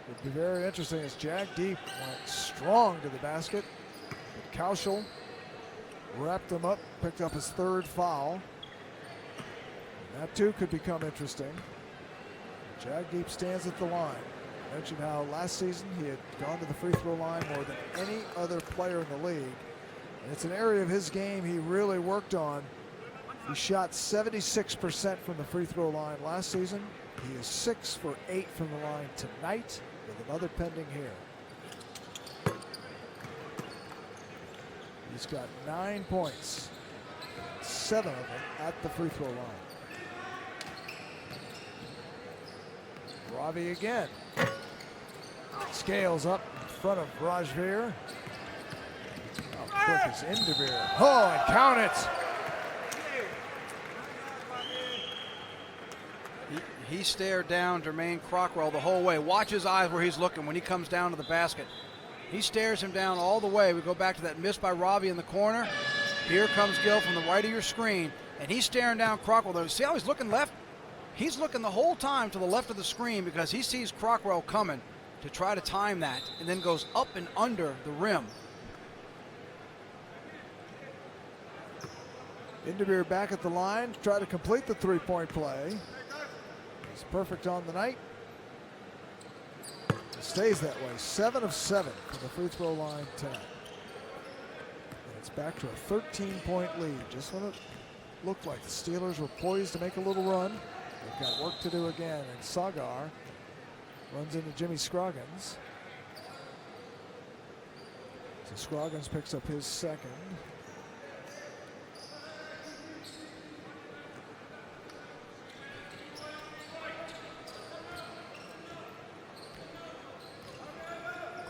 It'd be very interesting as Jagdeep went strong to the basket. But Kaushal wrapped him up, picked up his 3rd foul. That too could become interesting. Jagdeep stands at the line. I mentioned how last season he had gone to the free throw line more than any other player in the league. And it's an area of his game he really worked on. He shot 76% from the free throw line last season. He is 6 for 8 from the line tonight with another pending here. He's got 9 points, 7 of them at the free throw line. Ravi again. Scales up in front of Rajveer. How quick is Indivir? Oh, and count it! He stared down Dermaine Crockrell the whole way. Watch his eyes where he's looking when he comes down to the basket. He stares him down all the way. We go back to that miss by Ravi in the corner. Here comes Gil from the right of your screen, and he's staring down Crockrell. Though, see how he's looking left? He's looking the whole time to the left of the screen because he sees Crockrell coming to try to time that, and then goes up and under the rim. Indivir back at the line, try to complete the three-point play. He's perfect on the night. It stays that way. 7 of 7 from the free throw line tonight. And it's back to a 13-point lead. Just when it looked like the Steelers were poised to make a little run, they've got work to do again. And Sagar runs into Jimmy Scroggins. So Scroggins picks up his second.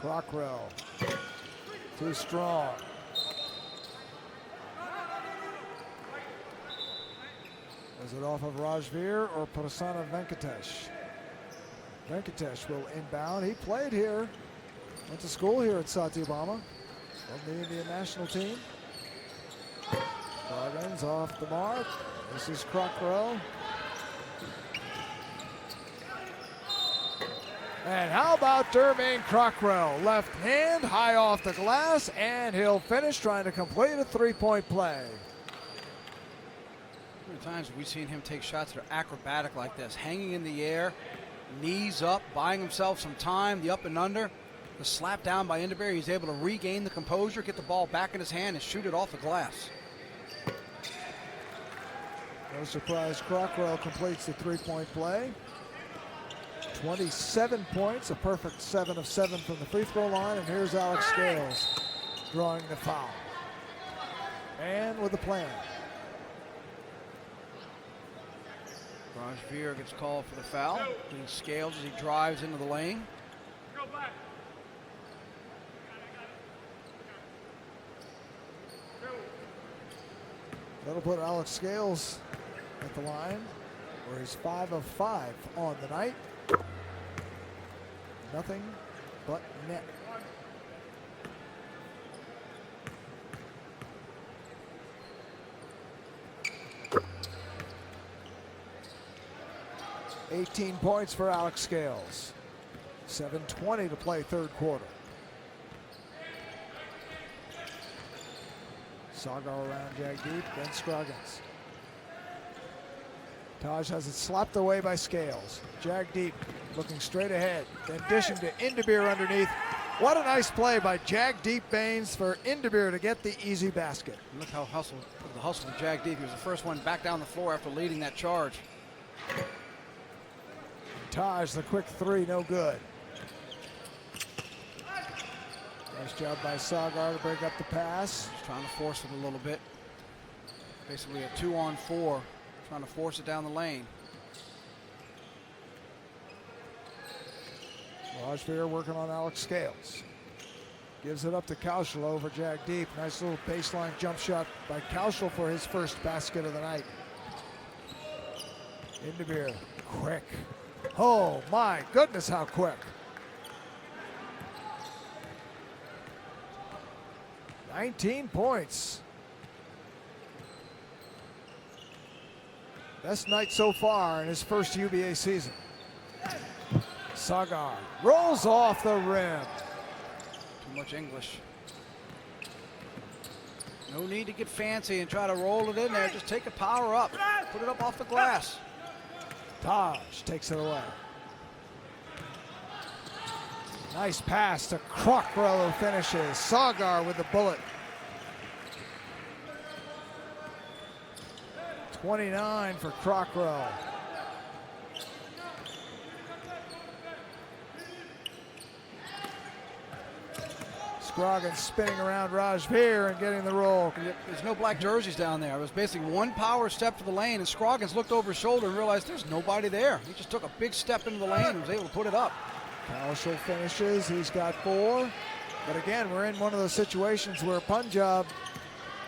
Crockrell, too strong. Was it off of Rajveer or Prasanna Venkatesh? Venkatesh will inbound. He played here, went to school here at Satyabama, from the Indian national team. Scroggins off the mark. This is Crockrell. And how about Dermaine Crockrell? Left hand, high off the glass, and he'll finish trying to complete a three-point play. How many times have we seen him take shots that are acrobatic like this? Hanging in the air, knees up, buying himself some time, the up and under. The slap down by Indivir, he's able to regain the composure, get the ball back in his hand, and shoot it off the glass. No surprise, Crockrell completes the three-point play. 27 points, a perfect 7 of 7 from the free throw line, and here's Alex Scales drawing the foul. And with a plan. Rajveer gets called for the foul. Getting Scales as he drives into the lane. That'll put Alex Scales at the line, where he's 5 of 5 on the night. Nothing but net. $18 points for Alex Scales. 7:20 to play third quarter. Sagar around Jagdeep, then Scroggins. Taj has it slapped away by Scales. Jagdeep looking straight ahead, then dishing to Indivir underneath. What a nice play by Jagdeep Bains for Indivir to get the easy basket. Look how the hustle of Jagdeep. He was the first one back down the floor after leading that charge. Taj, the quick three, no good. Nice job by Sagar to break up the pass. He's trying to force it a little bit. Basically a 2-on-4, trying to force it down the lane. Rajveer working on Alex Scales. Gives it up to Kaushal over Jagdeep. Nice little baseline jump shot by Kaushal for his first basket of the night. Indivir, quick. Oh my goodness, how quick. 19 points. Best night so far in his first UBA season. Sagar rolls off the rim. Too much English. No need to get fancy and try to roll it in there. Just take a power up. Put it up off the glass. Taj takes it away. Nice pass to Crockrell who finishes. Sagar with the bullet. 29 for Crockrell. Scroggins spinning around Rajveer and getting the roll. There's no black jerseys down there. It was basically one power step to the lane, and Scroggins looked over his shoulder and realized there's nobody there. He just took a big step into the lane and was able to put it up. Kaushal finishes. He's got 4. But again, we're in one of those situations where Punjab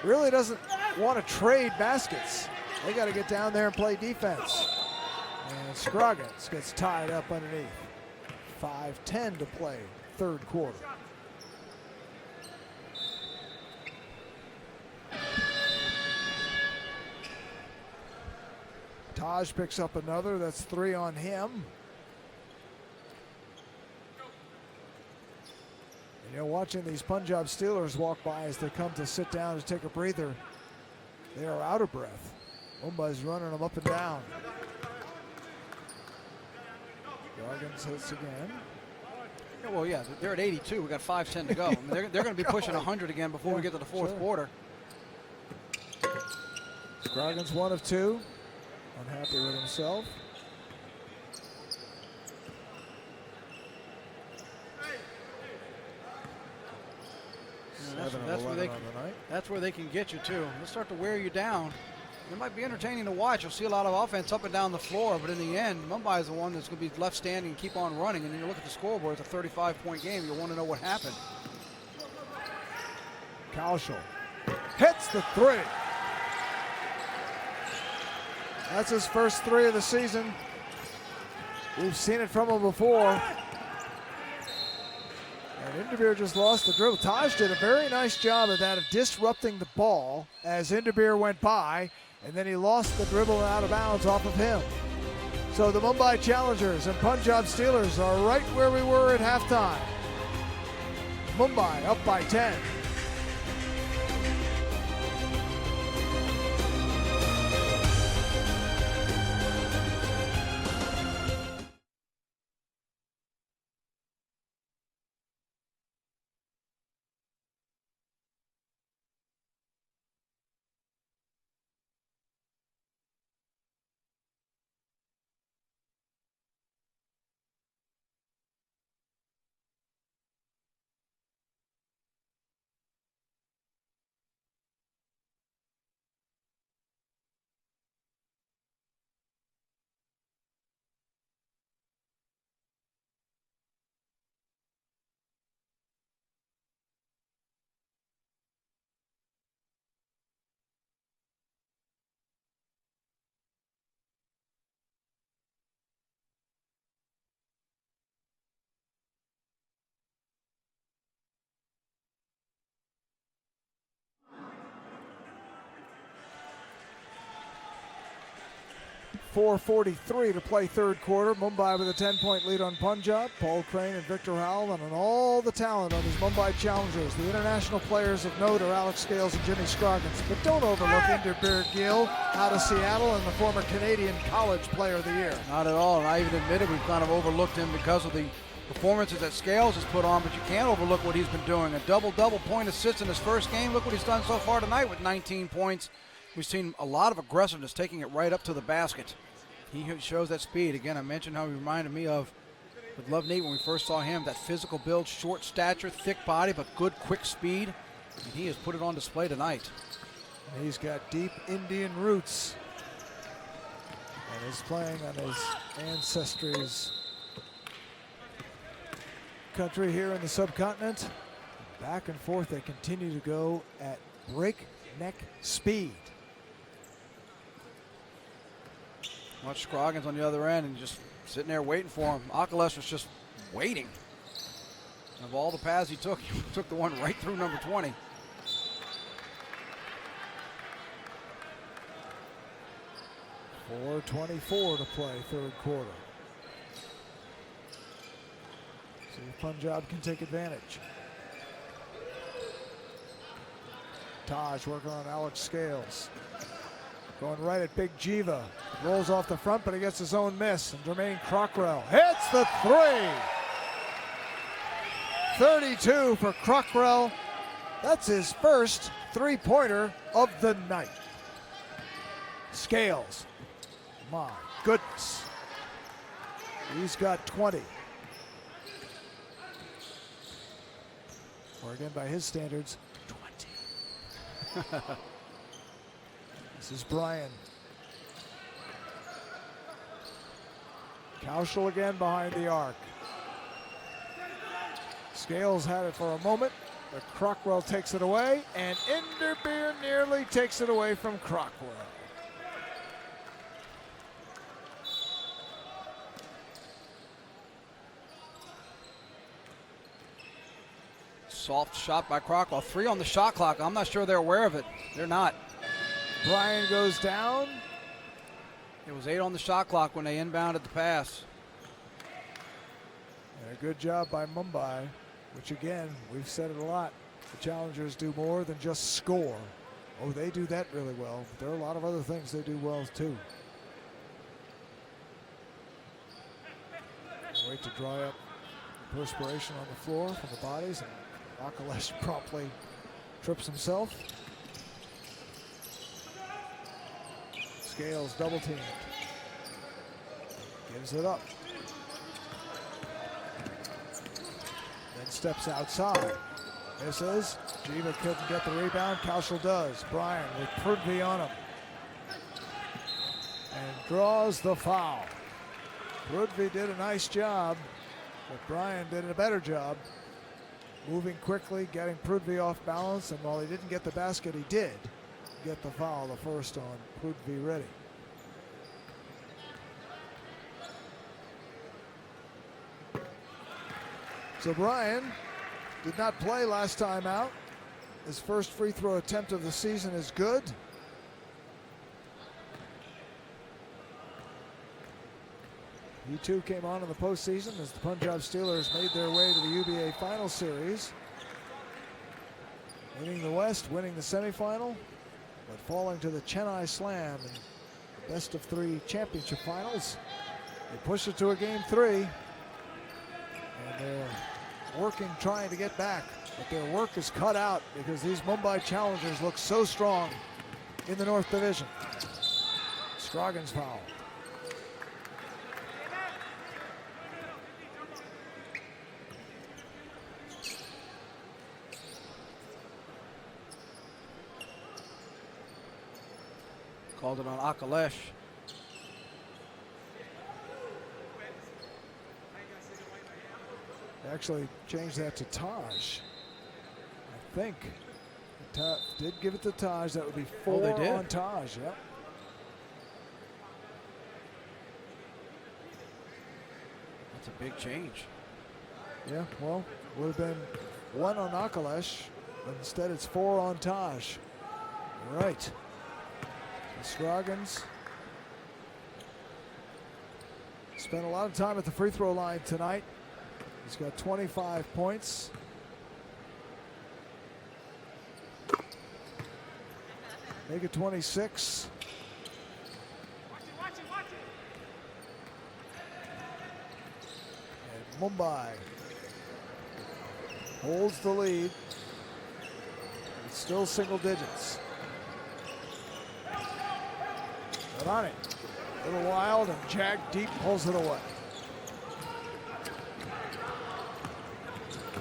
really doesn't want to trade baskets. They got to get down there and play defense. And Scroggins gets tied up underneath. 5:10 to play, third quarter. Taj picks up another. That's 3 on him. You know, watching these Punjab Steelers walk by as they come to sit down to take a breather, they are out of breath. Mumbai's running them up and down. Scroggins hits again. Yeah, well, yeah, they're at 82. We got 5:10 to go. I mean, they're going to be pushing 100 again before we get to the fourth quarter. Scroggins 1 of 2. Unhappy with himself. That's where they can get you too. They'll start to wear you down. It might be entertaining to watch. You'll see a lot of offense up and down the floor, but in the end, Mumbai is the one that's going to be left standing and keep on running. And then you look at the scoreboard, it's a 35-point game. You'll want to know what happened. Kaushal hits the 3. That's his first 3 of the season. We've seen it from him before. And Indabir just lost the dribble. Taj did a very nice job of that, of disrupting the ball as Indabir went by, and then he lost the dribble out of bounds off of him. So the Mumbai Challengers and Punjab Steelers are right where we were at halftime. Mumbai up by 10. .443 to play third quarter. Mumbai with a 10-point lead on Punjab. Paul Crane and Victor Howell, and all the talent on these Mumbai Challengers. The international players of note are Alex Scales and Jimmy Scroggins. But don't overlook Indabir Gill out of Seattle and the former Canadian College Player of the Year. Not at all, and I even admitted we've kind of overlooked him because of the performances that Scales has put on, but you can't overlook what he's been doing. A double-double point assist in his first game. Look what he's done so far tonight with 19 points. We've seen a lot of aggressiveness, taking it right up to the basket. He shows that speed. Again, I mentioned how he reminded me of with Love Nate when we first saw him, that physical build, short stature, thick body, but good, quick speed. And he has put it on display tonight. He's got deep Indian roots and is playing on his ancestry's country here in the subcontinent. Back and forth, they continue to go at breakneck speed. Watch Scroggins on the other end and just sitting there waiting for him. Akiles was just waiting. Of all the paths he took the one right through number 20. .424 to play third quarter. See if Punjab can take advantage. Taj working on Alex Scales. Going right at Big Jiva. Rolls off the front, but he gets his own miss. And Dermaine Crockrell hits the 3. 32 for Crockrell. That's his first three-pointer of the night. Scales. My goodness. He's got 20. Or again, by his standards, 20. This is Bryan. Kaushal again behind the arc. Scales had it for a moment, but Crockrell takes it away, and Inderbeer nearly takes it away from Crockrell. Soft shot by Crockrell. 3 on the shot clock. I'm not sure they're aware of it. They're not. Bryan goes down. It was 8 on the shot clock when they inbounded the pass. And a good job by Mumbai, which again, we've said it a lot. The challengers do more than just score. Oh, they do that really well. But there are a lot of other things they do well too. Wait to dry up the perspiration on the floor from the bodies, and Akalesh promptly trips himself. Scales double teamed. Gives it up. Then steps outside. Misses. Jiva couldn't get the rebound. Kaushal does. Bryan with Prudvi on him. And draws the foul. Prudvi did a nice job, but Bryan did a better job. Moving quickly, getting Prudvi off balance, and while he didn't get the basket, he did get the foul, the first on Prudvi Reddy. So Bryan did not play last time out. His first free throw attempt of the season is good. He too came on in the postseason as the Punjab Steelers made their way to the UBA Final Series. Winning the West, winning the semifinal, but falling to the Chennai Slam in the best of 3 championship finals. They pushed it to a game 3, and they're working, trying to get back, but their work is cut out because these Mumbai challengers look so strong in the North Division. Scroggins foul. Called it on Akalesh. They actually changed that to Taj. I think. Did give it to Taj. That would be 4 they did. on Taj. Yep. That's a big change. Yeah, well, would have been 1 on Akalesh, but instead it's 4 on Taj. All right. Scroggins spent a lot of time at the free throw line tonight. He's got 25 points. Make it 26. And Mumbai holds the lead. It's still single digits. But on it. A little wild, and Jack Deep pulls it away.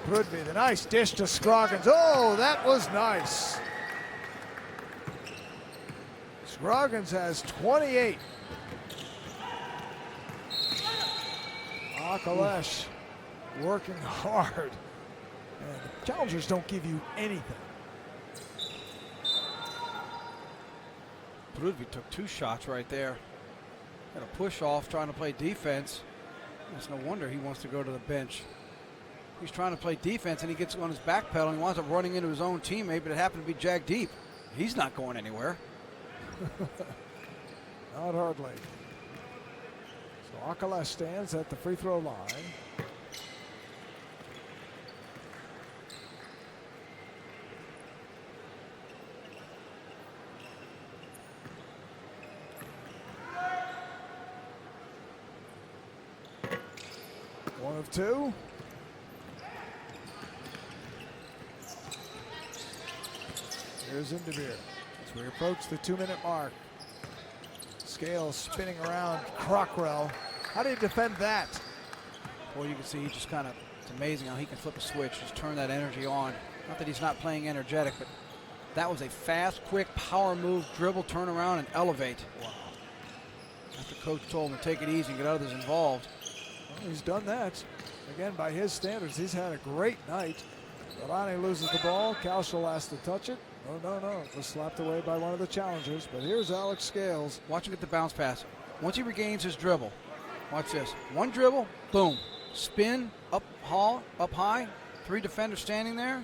Prudvi, the nice dish to Scroggins. Oh, that was nice. Scroggins has 28. Akalesh working hard. And the challengers don't give you anything. Prudvi took 2 shots right there. Had a push off trying to play defense. It's no wonder he wants to go to the bench. He's trying to play defense and he gets on his back pedal and he winds up running into his own teammate, but it happened to be Jack Deep. He's not going anywhere. Not hardly. So Akalesh stands at the free throw line. One of 2. Here's Inderbeer as we approach the 2-minute mark. Scales spinning around Crockrell. How do you defend that? Well, you can see he just kind of, it's amazing how he can flip a switch, just turn that energy on. Not that he's not playing energetic, but that was a fast, quick power move, dribble, turn around, and elevate. Wow. After coach told him to take it easy and get others involved. Well, he's done that. Again, by his standards, he's had a great night. Durrani loses the ball. Kaushal has to touch it. No. It was slapped away by one of the challengers. But here's Alex Scales. Watch him get the bounce pass. Once he regains his dribble, watch this. One dribble, boom. Spin, up high. 3 defenders standing there.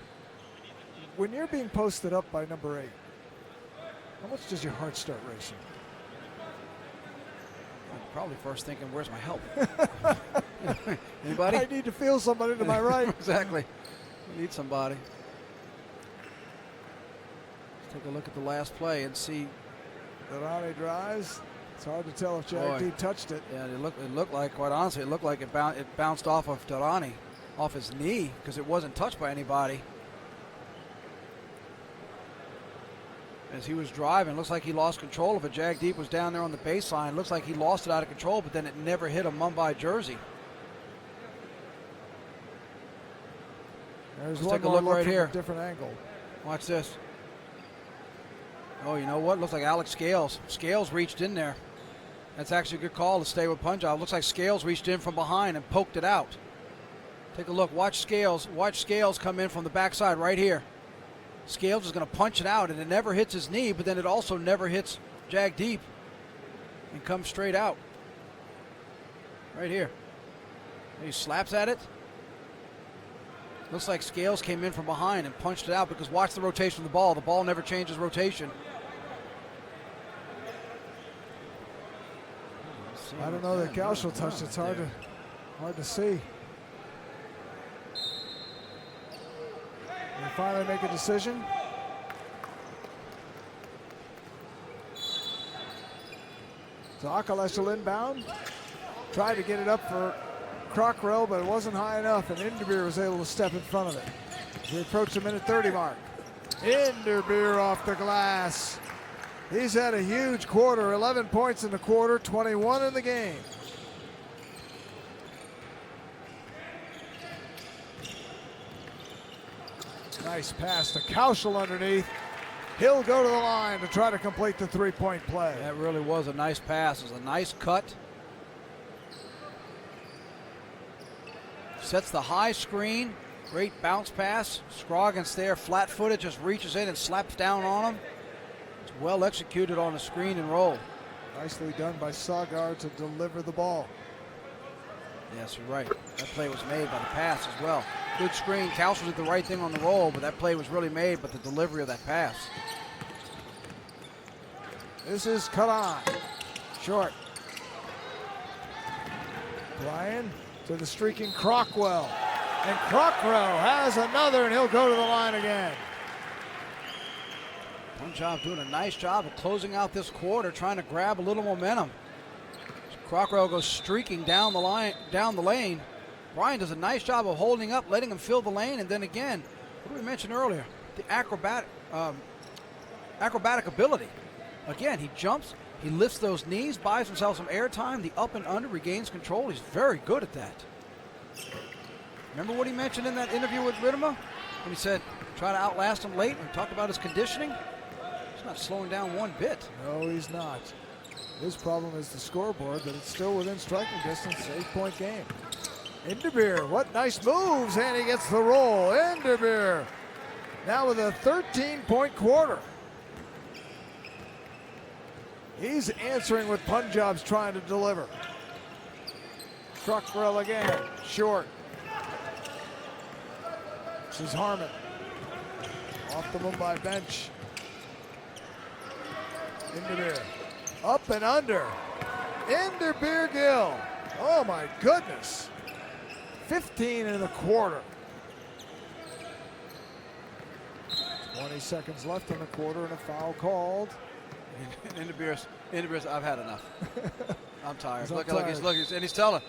When you're being posted up by number 8, how much does your heart start racing? Probably first thinking, where's my help? Anybody? I need to feel somebody to my right. Exactly. We need somebody. Let's take a look at the last play and see. Durrani drives. It's hard to tell if Jagdeep touched it. Yeah, it looked like, quite honestly, it looked like it bounced off of Durrani, off his knee, because it wasn't touched by anybody. As he was driving, looks like he lost control of it. Jagdeep was down there on the baseline. Looks like he lost it out of control, but then it never hit a Mumbai jersey. There's Let's one take a more look right from here. a different angle. Watch this. Oh, you know what? Looks like Alex Scales. Scales reached in there. That's actually a good call to stay with Punjab. Looks like Scales reached in from behind and poked it out. Take a look. Watch Scales. Watch Scales come in from the backside right here. Scales is going to punch it out, and it never hits his knee, but then it also never hits Jagdeep and comes straight out. Right here. He slaps at it. Looks like Scales came in from behind and punched it out, because watch the rotation of the ball. The ball never changes rotation. I don't know that Kaushal touched it. It's hard to see. They finally make a decision. So Akaleshal inbound. Tried to get it up for Crockrell, but it wasn't high enough, and Inderbir was able to step in front of it. We approach the minute 30 mark. Inderbir off the glass. He's had a huge quarter, 11 points in the quarter, 21 in the game. Nice pass to Kaushal underneath. He'll go to the line to try to complete the three-point play. That really was a nice pass. It was a nice cut. Sets the high screen. Great bounce pass. Scroggins there, flat-footed, just reaches in and slaps down on him. It's well executed on the screen and roll. Nicely done by Sagar to deliver the ball. Yes, you're right. That play was made by the pass as well. Good screen. Kaushal did the right thing on the roll, but that play was really made by the delivery of that pass. This is cut on. Short. Bryan to the streaking Crockwell. And Crockrell has another, and he'll go to the line again. Punjab doing a nice job of closing out this quarter, trying to grab a little momentum. Crockrell goes streaking down the line, down the lane. Bryan does a nice job of holding up, letting him fill the lane, and then again, what did we mention earlier? The acrobatic ability. Again, he jumps, he lifts those knees, buys himself some airtime, the up and under, regains control. He's very good at that. Remember what he mentioned in that interview with Ridema? When he said, try to outlast him late, and talked about his conditioning? He's not slowing down one bit. No, he's not. His problem is the scoreboard, but it's still within striking distance, 8-point game. Inderbir, what nice moves, and he gets the roll. Inderbir now with a 13-point quarter. He's answering what Punjab's trying to deliver. Crockrell again, short. This is Harmon off the Mumbai bench. Inderbir. Up and under. Inderbir Gill. Oh my goodness. 15 in the quarter. 20 seconds left in the quarter and a foul called. Inderbir's, I've had enough. I'm tired. Look, tired. He's telling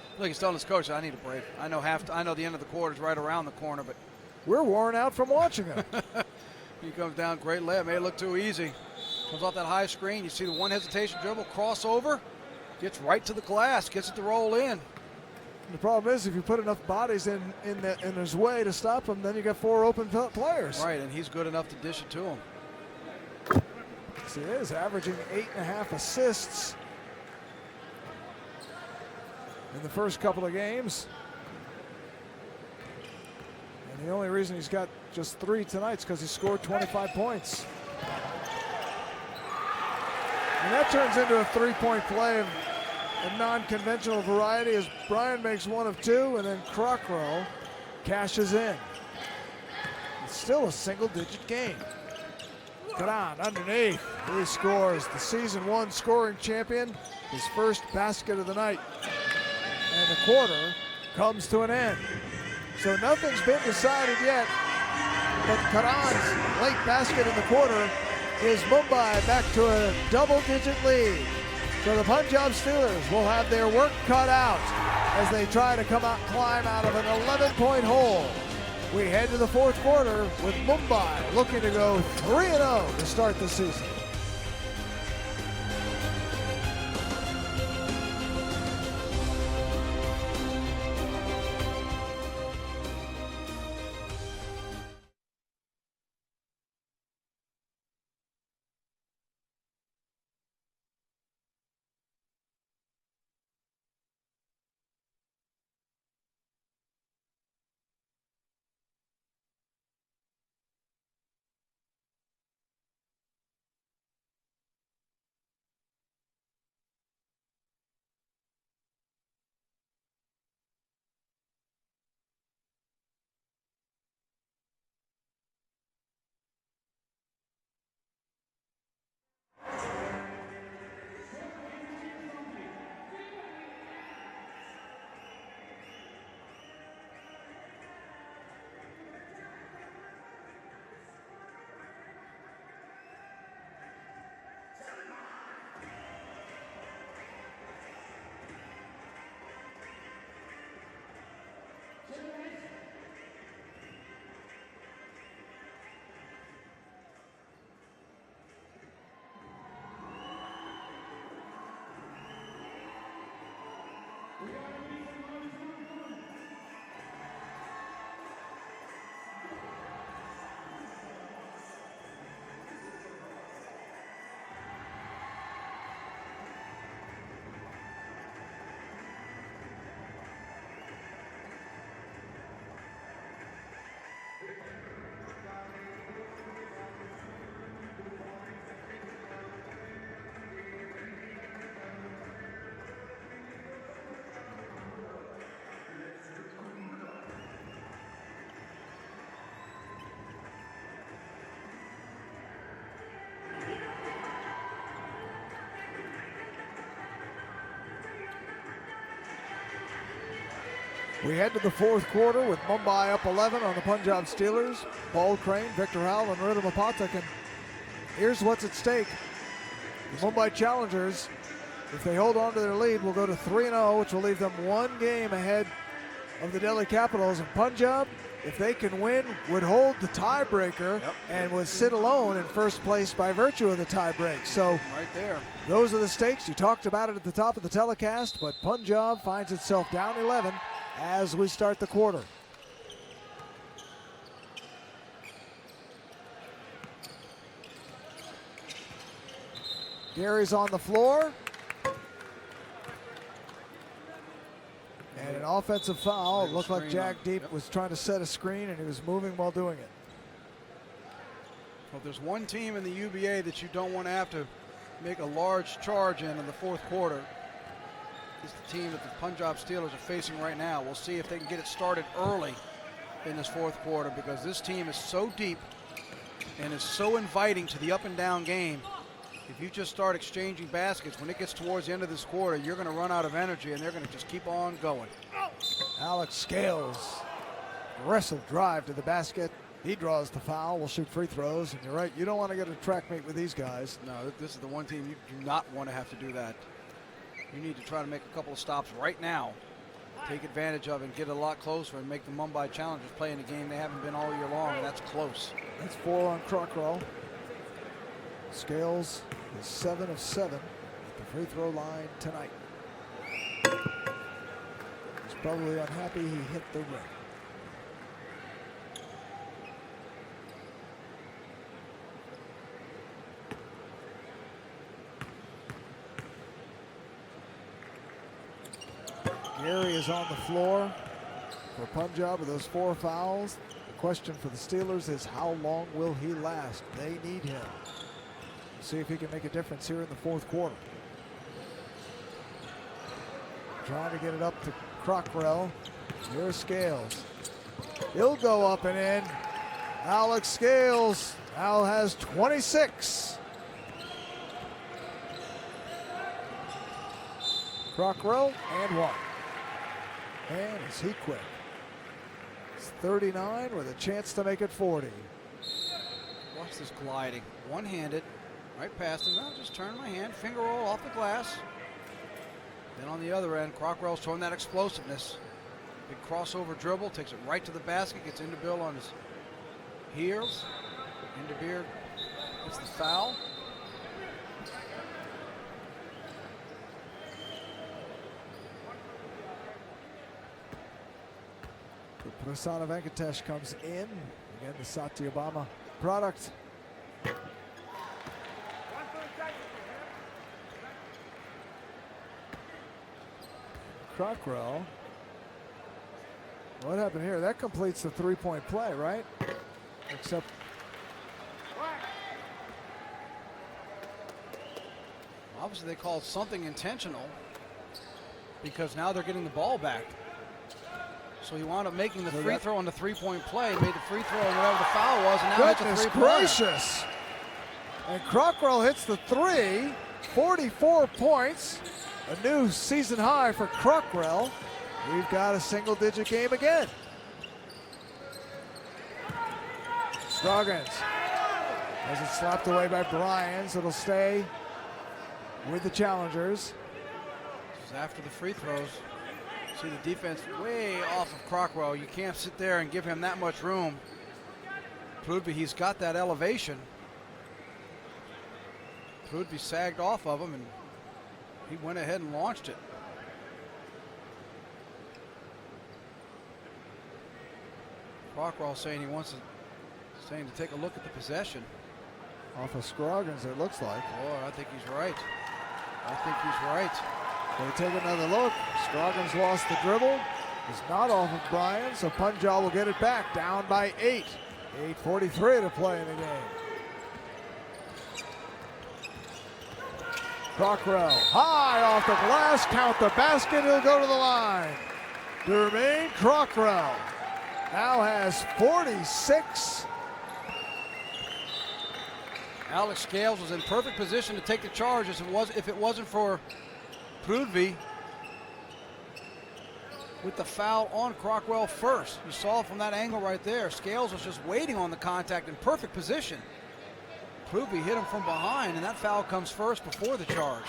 his coach, I need a break. I know the end of the quarter is right around the corner, but we're worn out from watching him. he comes down, great layup, made it look too easy. Comes off that high screen. You see the one hesitation dribble, crossover, gets right to the glass, gets it to roll in. The problem is if you put enough bodies in his way to stop him, then you got 4 open players. Right, and he's good enough to dish it to him. Yes, he is, averaging 8.5 assists in the first couple of games. And the only reason he's got just 3 tonight is because he scored 25 points. And that turns into a 3-point play of a non-conventional variety as Brian makes 1 of 2, and then Crockrell cashes in. It's still a single-digit game. Karan underneath. He scores. The season 1 scoring champion, his first basket of the night. And the quarter comes to an end. So nothing's been decided yet, but Karan's late basket in the quarter gives Mumbai back to a double-digit lead. So the Punjab Steelers will have their work cut out as they try to climb out of an 11-point hole. We head to the 4th quarter with Mumbai looking to go 3-0 to start the season. We head to the 4th quarter with Mumbai up 11 on the Punjab Steelers. Paul Crane, Victor Howell, and Rhythm Apatak. And here's what's at stake. The Mumbai Challengers, if they hold on to their lead, will go to 3-0, which will leave them 1 game ahead of the Delhi Capitals. And Punjab, if they can win, would hold the tiebreaker and would sit alone in first place by virtue of the tiebreak. So right there, those are the stakes. You talked about it at the top of the telecast, but Punjab finds itself down 11 as we start the quarter. Gary's on the floor. And an offensive foul. It looked like Jagdeep was trying to set a screen and he was moving while doing it. Well, if there's one team in the UBA that you don't want to have to make a large charge in the 4th quarter, it's the team that the Punjab Steelers are facing right now. We'll see if they can get it started early in this 4th quarter, because this team is so deep and is so inviting to the up and down game. If you just start exchanging baskets, when it gets towards the end of this quarter, you're going to run out of energy and they're going to just keep on going. Alex Scales, aggressive drive to the basket. He draws the foul. We'll shoot free throws. And you're right, you don't want to get a track meet with these guys. No, this is the one team you do not want to have to do that. You need to try to make a couple of stops right now, take advantage of it, and get a lot closer and make the Mumbai Challengers play in a game they haven't been all year long, and that's close. That's 4 on Crockrell. Scales is 7 of 7 at the free throw line tonight. He's probably unhappy he hit the rim. Gary is on the floor for Punjab with those 4 fouls. The question for the Steelers is how long will he last? They need him. See if he can make a difference here in the 4th quarter. Trying to get it up to Crockrell. Here's Scales. He'll go up and in. Alex Scales now has 26. Crockrell and 1. And is he quick? It's 39 with a chance to make it 40. Watch this gliding. One-handed. Right past him. I'll just turn my hand. Finger roll off the glass. Then on the other end, Crockrell's showing that explosiveness. Big crossover dribble. Takes it right to the basket. Gets into Bill on his heels. Into Beard. Gets the foul. Prasanna Venkatesh comes in. Again, the Satyabama product. Crockrell. What happened here? That completes the 3-point play, right? Except obviously they called something intentional because now they're getting the ball back. So he wound up making the free throw on the 3-point play, made the free throw on whatever the foul was, and now hits the goodness three-pointer. gracious. And Crockrell hits the 3, 44 points. A new season high for Crockrell. We've got a single-digit game again. Scroggins has it slapped away by Bryans. It'll stay with the challengers. This is after the free throws. See the defense way off of Crockrell. You can't sit there and give him that much room. Prudby, he's got that elevation. Prudby sagged off of him and he went ahead and launched it. Crockrell saying he wants to take a look at the possession. Off of Scroggins, it looks like. Boy, I think he's right. I think he's right. They take another look. Scroggins lost the dribble. It's not off of Bryan, so Punjab will get it back, down by 8. 8:43 to play in the game. Crockrell, high off the glass, count the basket, he'll go to the line. Dermaine Crockrell now has 46. Alex Scales was in perfect position to take the charge if it wasn't for Prudby with the foul on Crockrell first. You saw from that angle right there. Scales was just waiting on the contact in perfect position. Prudby hit him from behind, and that foul comes first before the charge.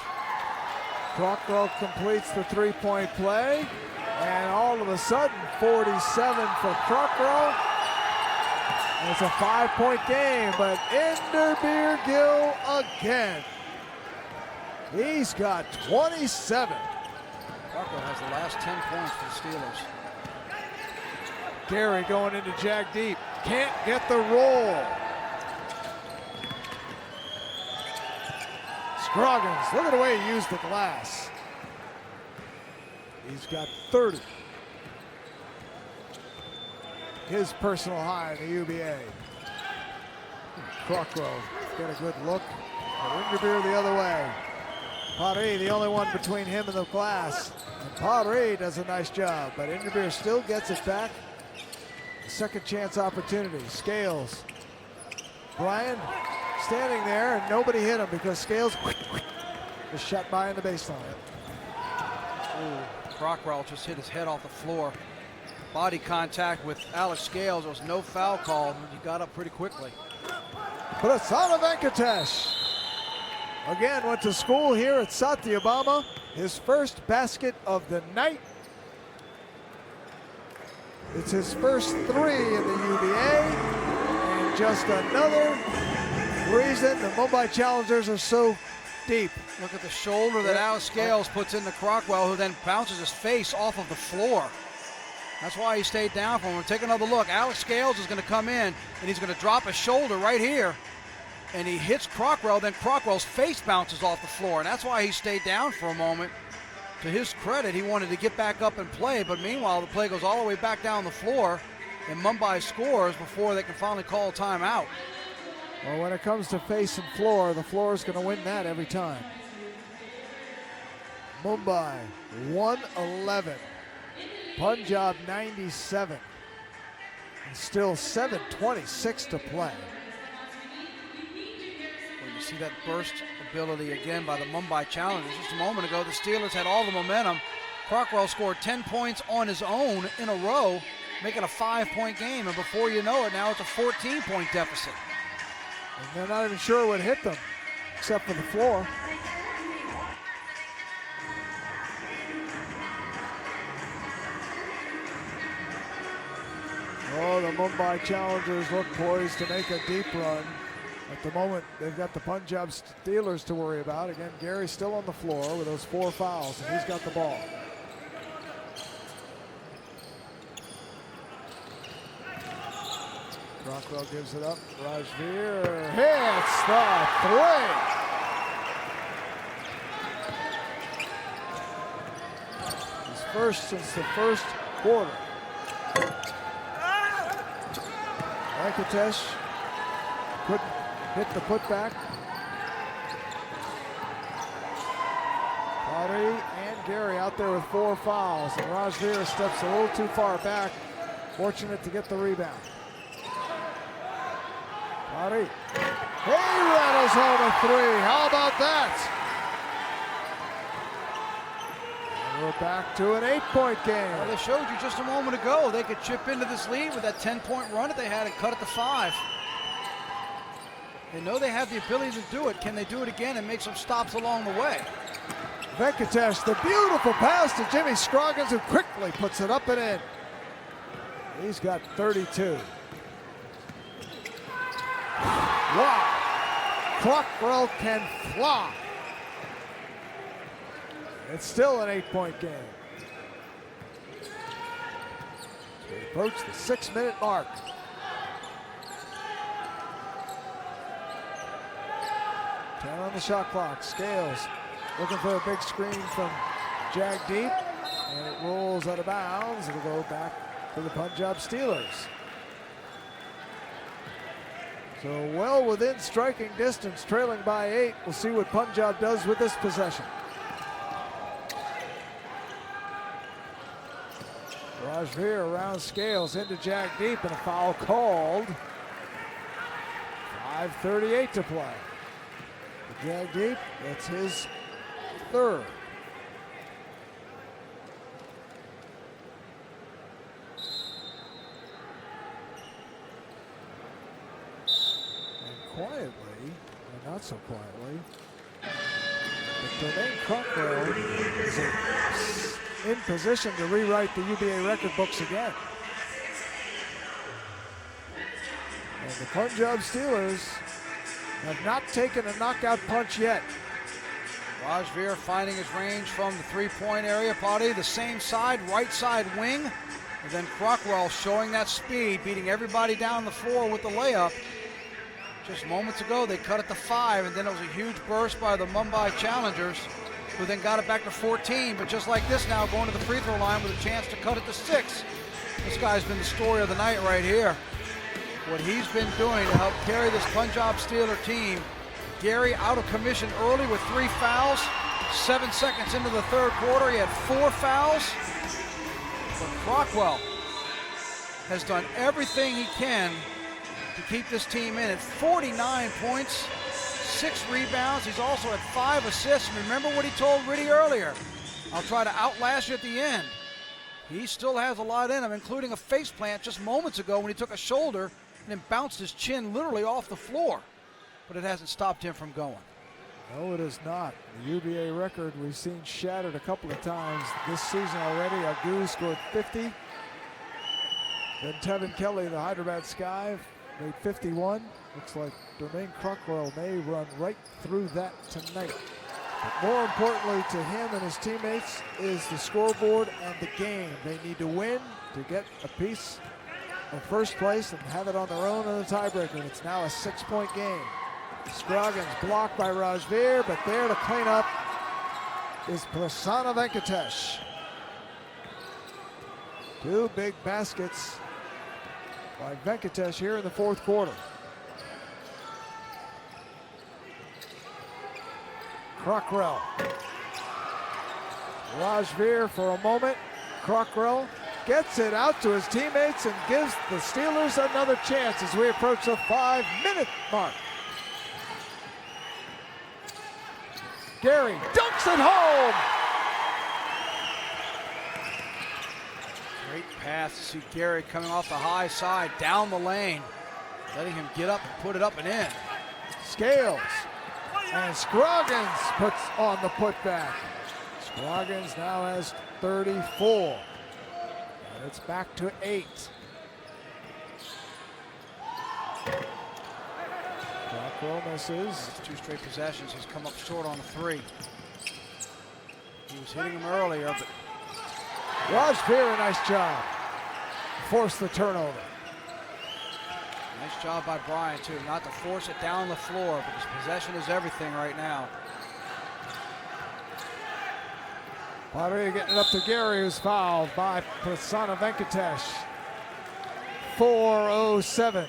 Crockrell completes the 3-point play, and all of a sudden, 47 for Crockrell. And it's a 5-point game, but Inderbeer Gill again. He's got 27. Crockrell has the last 10 points for the Steelers. Gary going into Jack Deep. Can't get the roll. Scroggins, look at the way he used the glass. He's got 30. His personal high in the UBA. Crockrell got a good look. Inderbeer the other way. Padre, the only one between him and the glass. And Padre does a nice job, but Inderbeer still gets it back. Second chance opportunity. Scales. Bryan standing there, and nobody hit him because Scales was shot by in the baseline. Ooh, Crockrell just hit his head off the floor. Body contact with Alex Scales. There was no foul call. He got up pretty quickly. Prasanna Venkatesh again went to school here at Satyabama. His first basket of the night. It's his first 3 in the UBA, and just another reason the Mumbai Challengers are so deep. Look at the shoulder that Alex Scales puts into Crockrell, who then bounces his face off of the floor. That's why he stayed down for him. Take another look. Alex Scales is going to come in, and he's going to drop his shoulder right here. And he hits Crockrell, then Crockrell's face bounces off the floor. And that's why he stayed down for a moment. To his credit, he wanted to get back up and play, but meanwhile, the play goes all the way back down the floor, and Mumbai scores before they can finally call a timeout. Well, when it comes to face and floor, the floor is going to win that every time. Mumbai 111, Punjab 97, and still 7:26 to play. Well, you see that burst ability again by the Mumbai Challengers. Just a moment ago, the Steelers had all the momentum. Crockrell scored 10 points on his own in a row, making a 5-point game, and before you know it, now it's a 14-point deficit. And they're not even sure what hit them, except for the floor. Oh, the Mumbai Challengers look poised to make a deep run. At the moment, they've got the Punjab Steelers to worry about. Again, Gary's still on the floor with those 4 fouls, and he's got the ball. Crockrell gives it up. Rajveer hits the 3. His first since the first quarter. Venkatesh couldn't hit the putback. Pottery and Gary out there with 4 fouls, and Rajveer steps a little too far back, fortunate to get the rebound. Pottery, he rattles home a 3. How about that? And we're back to an 8-point game. Well, they showed you just a moment ago they could chip into this lead with that 10-point run that they had and cut it to 5. They know they have the ability to do it. Can they do it again and make some stops along the way? Venkatesh, the beautiful pass to Jimmy Scroggins, who quickly puts it up and in. He's got 32. Wow. Crockrell can fly. It's still an 8-point game. We approach the 6-minute mark. 10 on the shot clock. Scales looking for a big screen from Jagdeep, and it rolls out of bounds. It'll go back to the Punjab Steelers. So well within striking distance, trailing by 8. We'll see what Punjab does with this possession. Rajveer around Scales into Jagdeep, and a foul called. 5:38 to play. Jagdeep, that's his 3rd. And quietly, or not so quietly, Dermaine Crockrell is in position to rewrite the UBA record books again. And the Punjab Steelers have not taken a knockout punch yet. Rajveer finding his range from the 3-point area. Potty, the same side, right side wing. And then Crockrell showing that speed, beating everybody down the floor with the layup. Just moments ago, they cut it to 5, and then it was a huge burst by the Mumbai Challengers, who then got it back to 14. But just like this now, going to the free throw line with a chance to cut it to 6. This guy's been the story of the night right here. What he's been doing to help carry this Punjab Steeler team. Gary out of commission early with 3 fouls. 7 seconds into the 3rd quarter, he had 4 fouls. But Crockrell has done everything he can to keep this team in at 49 points, 6 rebounds. He's also had 5 assists. Remember what he told Riddy earlier? I'll try to outlast you at the end. He still has a lot in him, including a face plant just moments ago when he took a shoulder and then bounced his chin literally off the floor. But it hasn't stopped him from going. No, it is not. The UBA record we've seen shattered a couple of times this season already. Agu scored 50. Then Tevin Kelly, the Hyderabad Sky, made 51. Looks like Dermaine Crockrell may run right through that tonight. But more importantly to him and his teammates is the scoreboard and the game. They need to win to get a piece of first place and have it on their own in the tiebreaker. It's now a 6-point game. Scroggins blocked by Rajveer, but there to clean up is Prasanna Venkatesh. 2 big baskets by Venkatesh here in the fourth quarter. Crockrell. Rajveer for a moment. Crockrell gets it out to his teammates and gives the Steelers another chance as we approach the 5-minute mark. Gary dunks it home. Great pass to see Gary coming off the high side, down the lane, letting him get up and put it up and in. Scales. And Scroggins puts on the putback. Scroggins now has 34. And it's back to 8. Crockrell misses. It's 2 straight possessions. He's come up short on the 3. He was hitting him earlier, but Rajveer, a nice job. Force the turnover. nice job by Brian, too, not to force it down the floor, because possession is everything right now. Padre getting it up to Gary, who's fouled by Prasanna Venkatesh. 4:07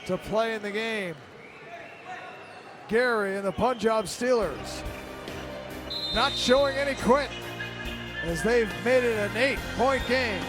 to play in the game. Gary and the Punjab Steelers not showing any quit as they've made it an 8-point game.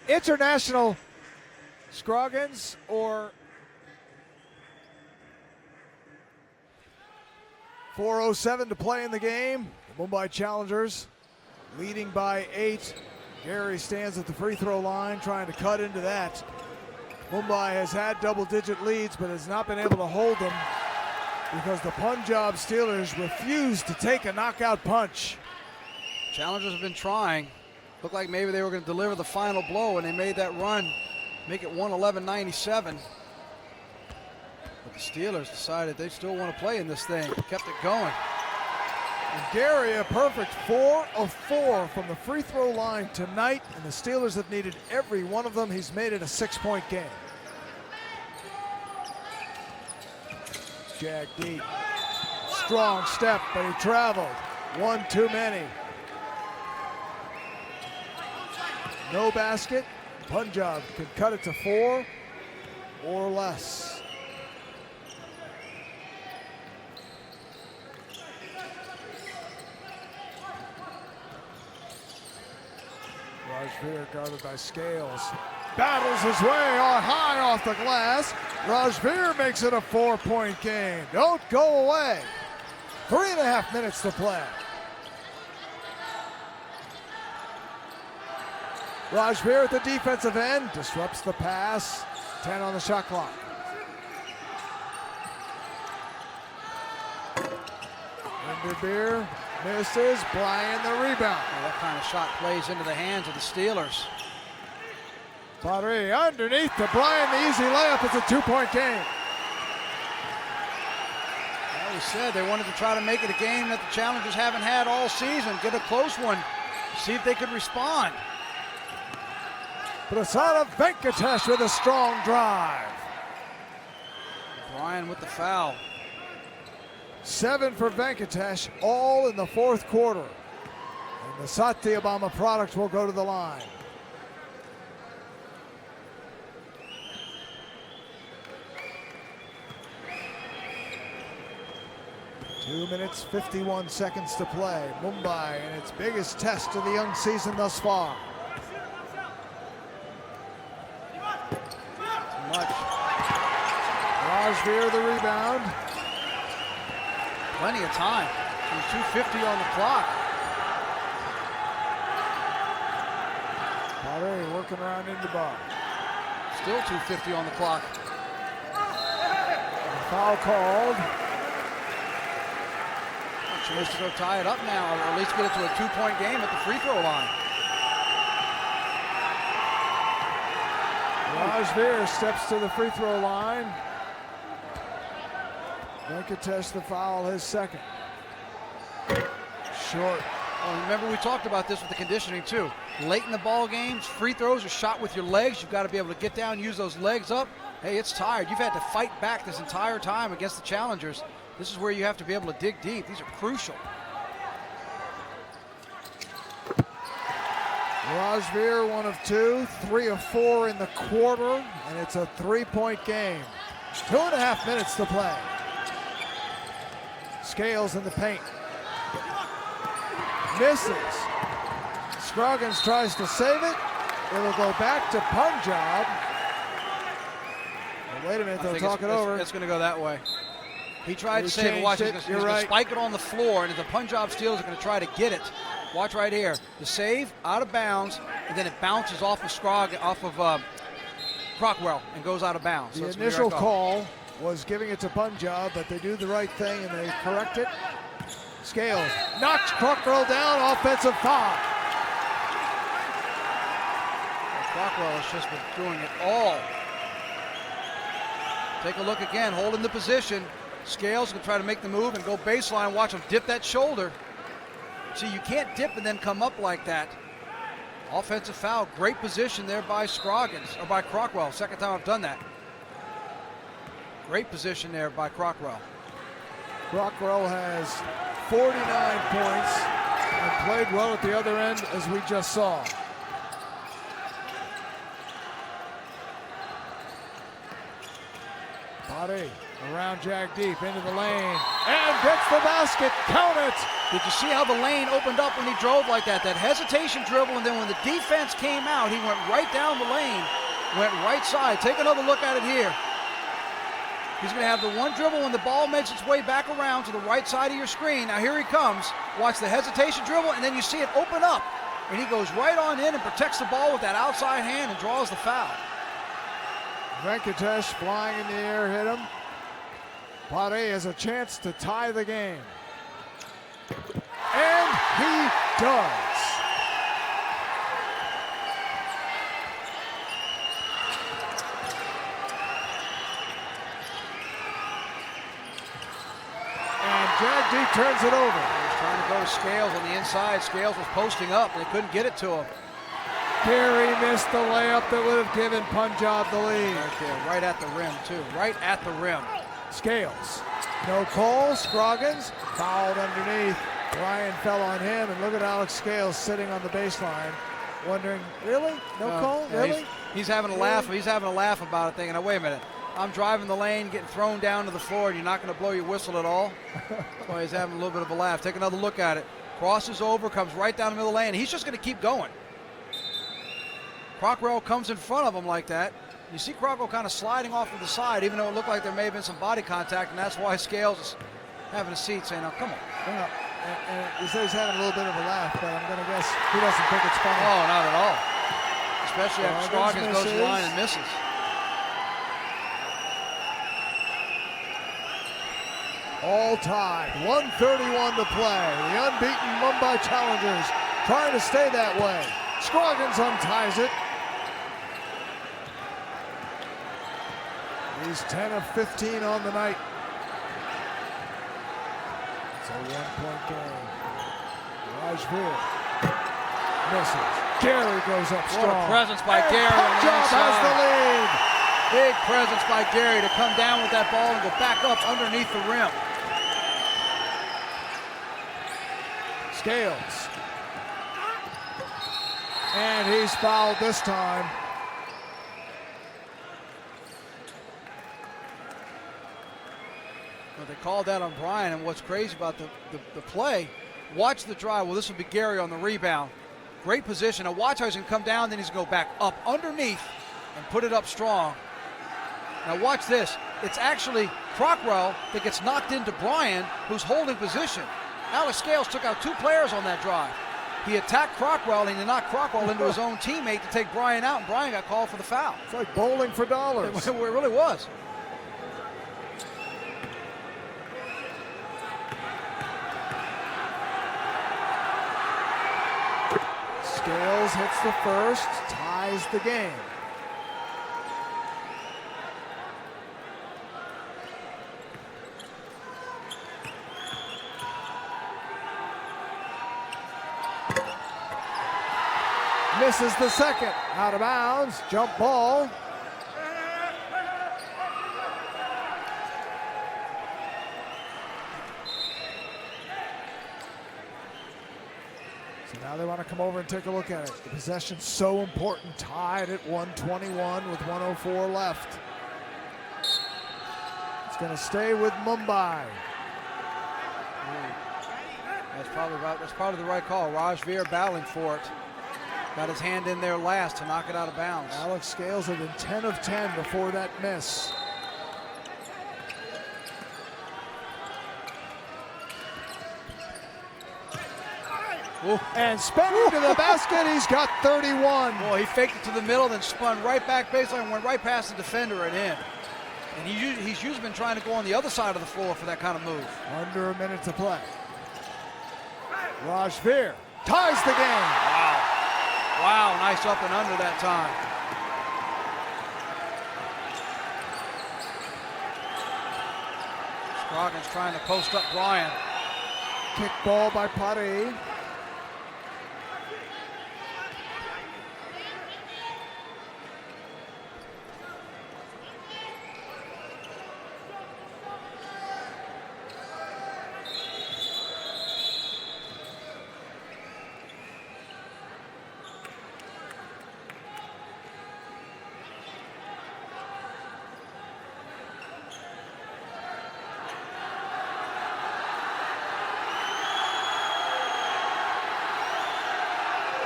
International Scroggins or 4:07 to play in the game. The Mumbai Challengers leading by 8. Gary stands at the free throw line trying to cut into that. Mumbai has had double-digit leads but has not been able to hold them because the Punjab Steelers refuse to take a knockout punch. Challengers have been trying. Looked like maybe they were going to deliver the final blow, and they made that run, make it 111-97. But the Steelers decided they still want to play in this thing, kept it going. And Gary, a perfect 4 of 4 from the free throw line tonight, and the Steelers have needed every one of them. He's made it a 6-point game. Jag deep. Strong step, but he traveled. One too many. No basket. Punjab could cut it to 4 or less. Rajveer guarded by Scales. Battles his way on high off the glass. Rajveer makes it a 4-point game. Don't go away. 3.5 minutes to play. Rajveer at the defensive end, disrupts the pass. 10 on the shot clock. Winderbeer misses, Bryan the rebound. Well, that kind of shot plays into the hands of the Steelers. Padre underneath to Bryan, the easy layup. It's a 2-point game. Well, we said they wanted to try to make it a game that the Challengers haven't had all season, get a close one, see if they could respond. Prasanna Venkatesh with a strong drive. Brian with the foul. 7 for Venkatesh, all in the fourth quarter. And the Satyabama product will go to the line. Two minutes, 51 seconds to play. Mumbai in its biggest test of the young season thus far. Too much. Rajveer the rebound. Plenty of time. 2:50 on the clock. Pare working around in the bar. Still 2:50 on the clock. Foul called. A chance to go tie it up now, or at least get it to a 2-point game at the free throw line. Rajveer steps to the free throw line. Venkatesh the foul, his second. Short. Well, remember we talked about this with the conditioning too. Late in the ball games, free throws are shot with your legs. You've got to be able to get down, use those legs up. Hey, it's tired. You've had to fight back this entire time against the challengers. This is where you have to be able to dig deep. These are crucial. Rajveer 1 of 2, 3 of 4 in the quarter, and it's a 3-point game. 2.5 minutes to play. Scales in the paint. Misses. Scroggins tries to save it. It will go back to Punjab. But wait a minute, they'll talk it over. It's going to go that way. He tried to He save it. Watch, changed he's it. going You're to spike it on the floor, and if the Punjab Steelers are going to try to get it, watch right here. The save, out of bounds, and then it bounces off of Crockrell and goes out of bounds. The So initial call was giving it to Punjab, but they do the right thing and they correct it. Scales knocks Crockrell down, offensive foul. Crockrell has just been doing it all. Take a look again, holding the position. Scales can try to make the move and go baseline. Watch him dip that shoulder. See, you can't dip and then come up like that. Offensive foul, great position there by by Crockrell. Second time I've done that. Great position there by Crockrell. Crockrell has 49 points and played well at the other end, as we just saw. Pare around Jack deep into the lane and gets the basket. Count it. Did you see how the lane opened up when he drove like that? That hesitation dribble, and then when the defense came out, he went right down the lane, went right side. Take another look at it here. He's going to have the one dribble when the ball makes its way back around to the right side of your screen. Now here he comes. Watch the hesitation dribble, and then you see it open up. And he goes right on in and protects the ball with that outside hand and draws the foul. Venkatesh flying in the air, hit him. Pare has a chance to tie the game. And he does. And Jagdeep turns it over. He was trying to go to Scales on the inside. Scales was posting up, and they couldn't get it to him. Gary missed the layup that would have given Punjab the lead. Right there, right at the rim, too. Right at the rim. Scales. No call. Scroggins fouled underneath. Ryan fell on him, and look at Alex Scales sitting on the baseline, wondering, really? No call? Yeah, Really? He's having a laugh. He's having a laugh about it, thinking, "Now wait a minute. I'm driving the lane, getting thrown down to the floor, and you're not going to blow your whistle at all?" That's why he's having a little bit of a laugh. Take another look at it. Crosses over, comes right down the middle of the lane. He's just going to keep going. Crockrell comes in front of him like that. You see Crockrell kind of sliding off to the side, even though it looked like there may have been some body contact, and that's why Scales is having a seat, saying, "Now come on." Yeah, and he says he's having a little bit of a laugh, but I'm going to guess he doesn't think it's funny. Oh, not at all. Especially after Scroggins Scroggins goes to the line and misses. All tied, 1:31 to play. The unbeaten Mumbai Challengers trying to stay that way. Scroggins unties it. He's 10 of 15 on the night. It's a 1-point game. Rajveer misses. Gary goes up strong. What a presence by And Gary on the Punjab has the inside. lead. Big presence by Gary to come down with that ball and go back up underneath the rim. Scales. And he's fouled this time. Well, they called that on Brian, and what's crazy about the play, watch the drive. Well, this will be Gary on the rebound. Great position. Now watch how he's going to come down, then he's going to go back up underneath and put it up strong. Now watch this. It's actually Crockrell that gets knocked into Brian, who's holding position. Alex Scales took out 2 players on that drive. He attacked Crockrell, and he knocked Crockrell into his own teammate to take Brian out, and Brian got called for the foul. It's like bowling for dollars. It really was. Scales hits the first, ties the game. Misses the second, out of bounds, jump ball. So now they want to come over and take a look at it. The possession's so important, tied at 121 with 104 left. It's going to stay with Mumbai. That's probably the right call. Raj Veer battling for it. Got his hand in there last to knock it out of bounds. Alex Scales had been 10 of 10 before that miss. Ooh. And spinning to the basket, he's got 31. Boy, he faked it to the middle, then spun right back baseline and went right past the defender and in. And he's usually been trying to go on the other side of the floor for that kind of move. Under a minute to play. Raj Veer ties the game. Wow, nice up and under that time. Scroggins trying to post up Brian. Kick ball by Pari.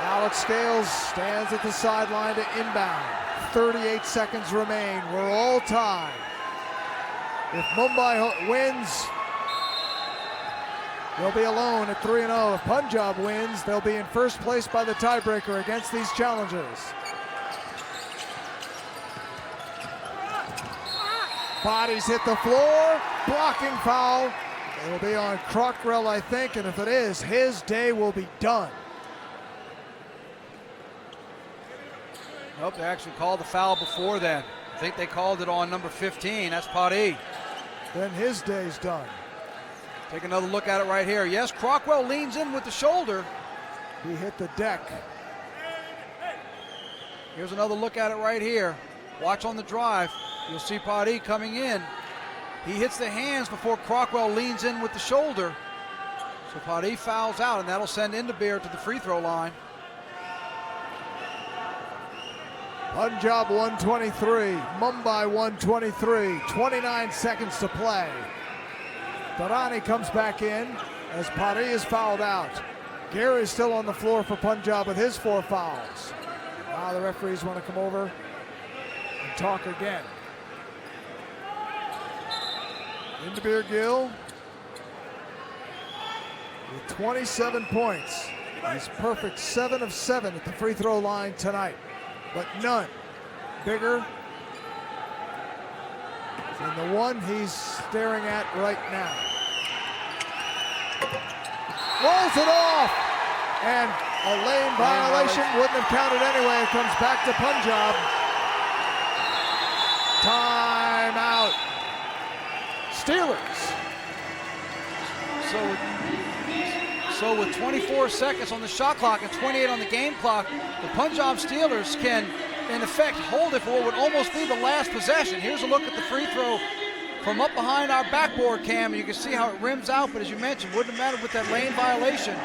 Alex Scales stands at the sideline to inbound. 38 seconds remain. We're all tied. If Mumbai wins, they'll be alone at 3-0. If Punjab wins, they'll be in first place by the tiebreaker against these challengers. Bodies hit the floor. Blocking foul. It'll be on Crockrell, I think, and if it is, his day will be done. Nope, they actually called the foul before then. I think they called it on number 15. That's Pari. Then his day's done. Take another look at it right here. Yes, Crockrell leans in with the shoulder. He hit the deck. Here's another look at it right here. Watch on the drive. You'll see Pari coming in. He hits the hands before Crockrell leans in with the shoulder. So Pari fouls out, and that'll send Inderbeer to the free throw line. Punjab 123, Mumbai 123, 29 seconds to play. Tarani comes back in as Pari is fouled out. Gary's still on the floor for Punjab with his 4 fouls. Now the referees want to come over and talk again. Inderbeer Gill with 27 points. He's perfect 7 of 7 at the free throw line tonight. But none bigger than the one he's staring at right now. Rolls it off, and a lane violation wouldn't have counted anyway. It comes back to Punjab. Timeout. Steelers. So with 24 seconds on the shot clock and 28 on the game clock, the Punjab Steelers can, in effect, hold it for what would almost be the last possession. Here's a look at the free throw from up behind our backboard cam. You can see how it rims out, but as you mentioned, wouldn't have mattered with that lane violation.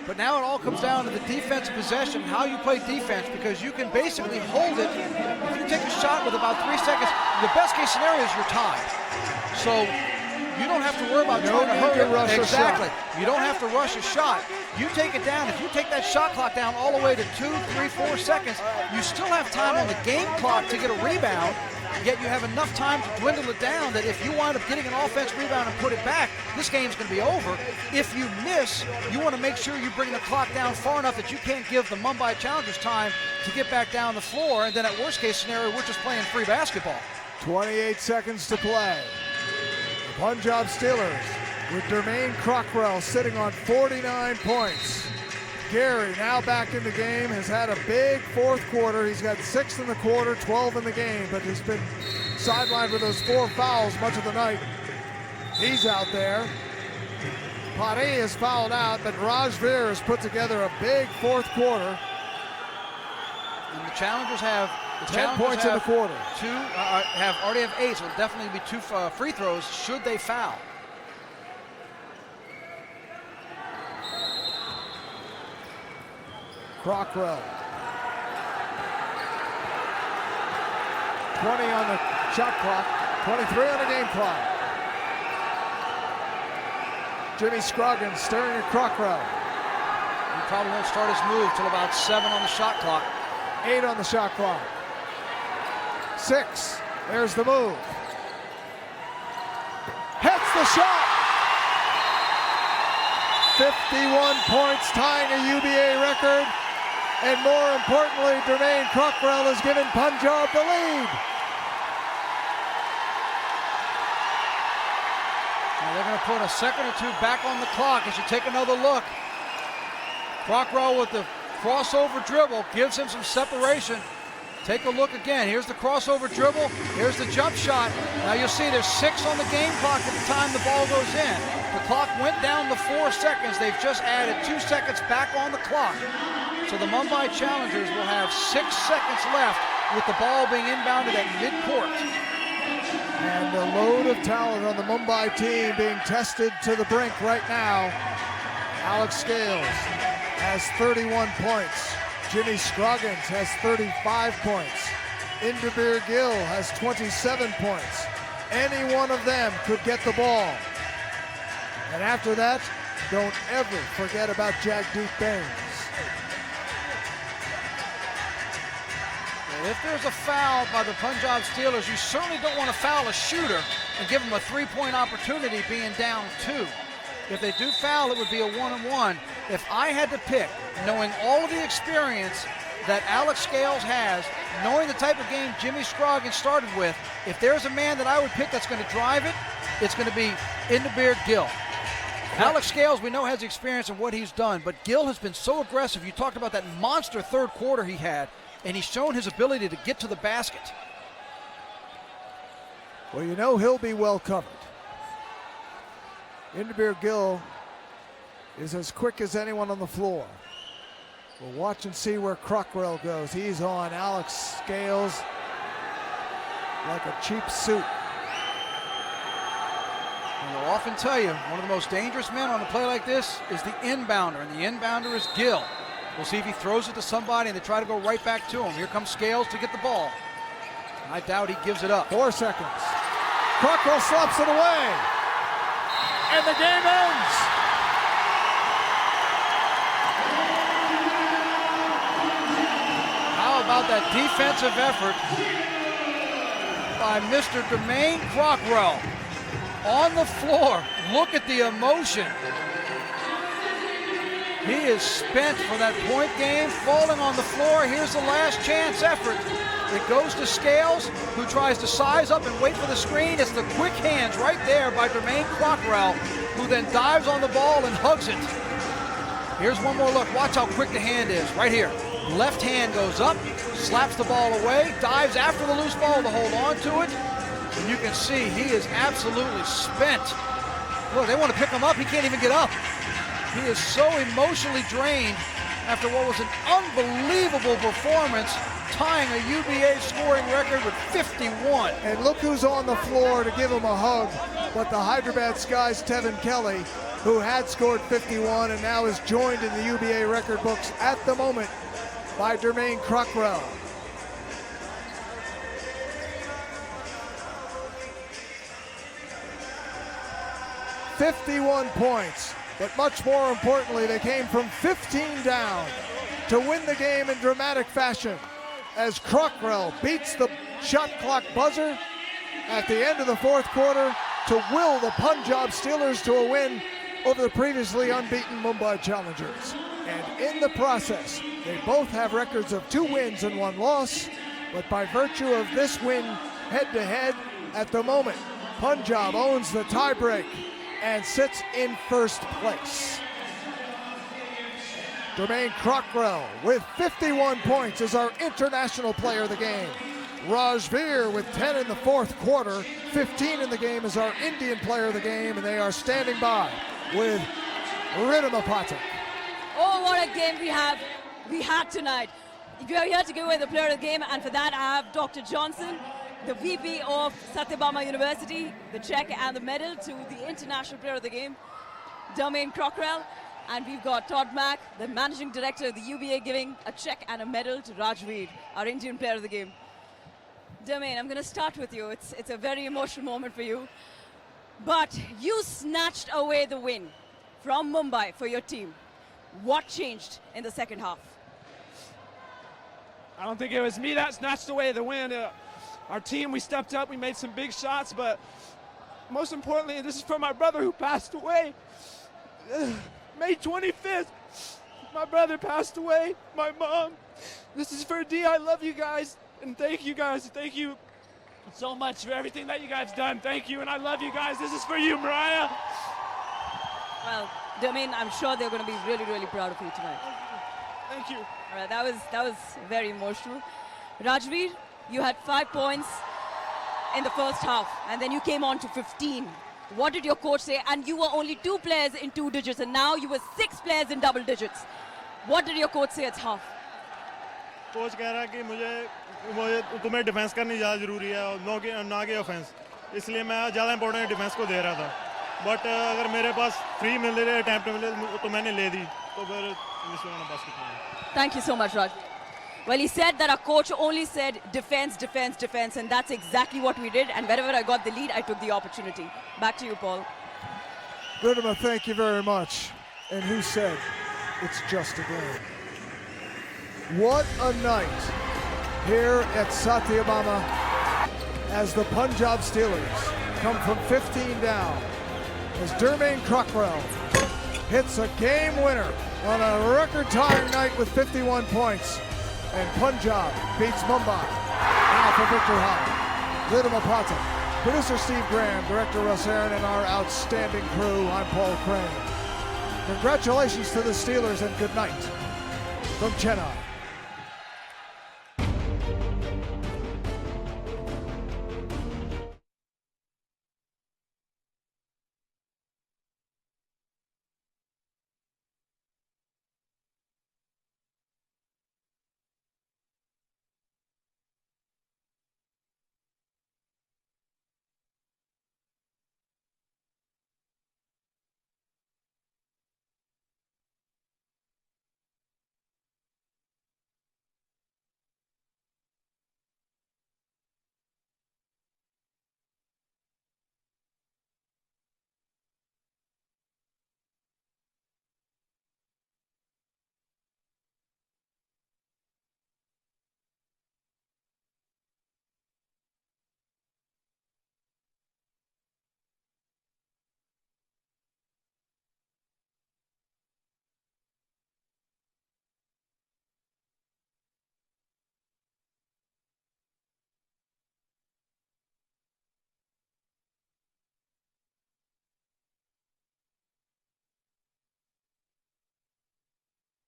But now it all comes down to the defensive possession, how you play defense, because you can basically hold it. If you take a shot with about 3 seconds, the best case scenario is you're tied. So you don't have to worry about trying to hurry. Rush exactly. You don't have to rush a shot. You take it down. If you take that shot clock down all the way to 2, 3, 4 seconds, you still have time on the game clock to get a rebound, yet you have enough time to dwindle it down that if you wind up getting an offense rebound and put it back, this game's going to be over. If you miss, you want to make sure you bring the clock down far enough that you can't give the Mumbai Challengers time to get back down the floor, and then at worst case scenario, we're just playing free basketball. 28 seconds to play. The Punjab Steelers with Dermaine Crockrell sitting on 49 points. Gary now back in the game, has had a big fourth quarter. He's got 6 in the quarter, 12 in the game, but he's been sidelined with those 4 fouls much of the night. He's out there. Pari is fouled out, but Rajveer has put together a big fourth quarter. And the Challengers have 10 points in the quarter. Already have 8, so it'll definitely be 2 free throws should they foul. Crockrell. 20 on the shot clock, 23 on the game clock. Jimmy Scroggins staring at Crockrell. He probably won't start his move till about 7 on the shot clock. 8 on the shot clock. 6, there's the move. Hits the shot! 51 points, tying a UBA record. And more importantly, Dermaine Crockrell has given Punjab the lead. Now they're going to put a second or 2 back on the clock as you take another look. Crockrell with the crossover dribble gives him some separation. Take a look again. Here's the crossover dribble. Here's the jump shot. Now you'll see there's 6 on the game clock at the time the ball goes in. The clock went down to 4 seconds. They've just added 2 seconds back on the clock. So the Mumbai Challengers will have 6 seconds left with the ball being inbounded at midcourt. And the load of talent on the Mumbai team being tested to the brink right now. Alex Scales has 31 points. Jimmy Scroggins has 35 points. Inderbir Gill has 27 points. Any one of them could get the ball. And after that, don't ever forget about Jagdeep Bains. If there's a foul by the Punjab Steelers, you certainly don't want to foul a shooter and give him a 3-point opportunity being down 2. If they do foul, it would be a 1-and-1. If I had to pick, knowing all of the experience that Alex Scales has, knowing the type of game Jimmy Scroggins started with, if there's a man that I would pick that's going to drive it, it's going to be Inderbir Gill. Alex Scales, we know, has experience in what he's done, but Gill has been so aggressive. You talked about that monster third quarter he had, and he's shown his ability to get to the basket. Well, you know he'll be well covered. Inderbir Gill is as quick as anyone on the floor. We'll watch and see where Crockrell goes. He's on Alex Scales like a cheap suit. And they'll often tell you, one of the most dangerous men on a play like this is the inbounder, and the inbounder is Gill. We'll see if he throws it to somebody and they try to go right back to him. Here comes Scales to get the ball. I doubt he gives it up. 4 seconds. Crockrell slaps it away. And the game ends. How about that defensive effort by Mr. Dermaine Crockrell on the floor? Look at the emotion. He is spent for that point game, falling on the floor. Here's the last chance effort. It goes to Scales, who tries to size up and wait for the screen. It's the quick hands right there by Dermaine Crockrell, who then dives on the ball and hugs it. Here's one more look. Watch how quick the hand is. Right here. Left hand goes up, slaps the ball away, dives after the loose ball to hold on to it. And you can see he is absolutely spent. Look, they want to pick him up. He can't even get up. He is so emotionally drained after what was an unbelievable performance, tying a UBA scoring record with 51. And look who's on the floor to give him a hug, but the Hyderabad Sky's Tevin Kelly, who had scored 51 and now is joined in the UBA record books at the moment by Dermaine Crockrell. "51 points, but much more importantly, they came from 15 down to win the game in dramatic fashion as Crockrell beats the shot clock buzzer at the end of the fourth quarter to will the Punjab Steelers to a win over the previously unbeaten Mumbai Challengers. And in the process, they both have records of 2 wins and 1 loss, but by virtue of this win head-to-head, at the moment, Punjab owns the tiebreak and sits in first place. Dermaine Crockrell with 51 points is our international player of the game. Rajveer with 10 in the fourth quarter, 15 in the game is our Indian player of the game, and they are standing by with Ridhimapati. Oh, what a game we had tonight. We are here to give away the player of the game, and for that I have Dr. Johnson, the VP of Satyabama University, the check and the medal to the international player of the game, Dermaine Crockrell, and we've got Todd Mack, the managing director of the UBA, giving a check and a medal to Rajveer, our Indian player of the game. Dermaine, I'm going to start with you. It's a very emotional moment for you, but you snatched away the win from Mumbai for your team. What changed in the second half? I don't think it was me that snatched away the win. Our team, we stepped up, we made some big shots, but most importantly, and this is for my brother who passed away, May 25th, my brother passed away, my mom. This is for D. I love you guys, and thank you guys. Thank you so much for everything that you guys done. Thank you, and I love you guys. This is for you, Mariah. Well, Dermaine, I'm sure they're going to be really, really proud of you tonight. Thank you. All right, that was very emotional. Rajveer, you had 5 points in the first half, and then you came on to 15. What did your coach say? And you were only 2 players in 2 digits, and now you were 6 players in double digits. What did your coach say at half? Coach कह रहा है कि मुझे तुम्हें defence करनी ज़्यादा ज़रूरी है और ना कि ऑफेंस, इसलिए मैं ज़्यादा इंपॉर्टेंट डिफेंस को दे रहा था, बट अगर मेरे पास फ्री मिल रहे अटैम्प्ट मिले तो मैंने ले दी, तो फिर Thank you so much, Raj. Well, he said that our coach only said defense, defense, defense, and that's exactly what we did, and wherever I got the lead, I took the opportunity. Back to you, Paul. Ridhima, thank you very much. And who said it's just a game? What a night here at Satyabama as the Punjab Steelers come from 15 down as Dermaine Crockrell hits a game winner on a record-tying night with 51 points, and Punjab beats Mumbai. Now for Victor High, Ridhimapati, producer Steve Graham, director Russ Aaron, and our outstanding crew. I'm Paul Crane. Congratulations to the Steelers and good night from Chennai.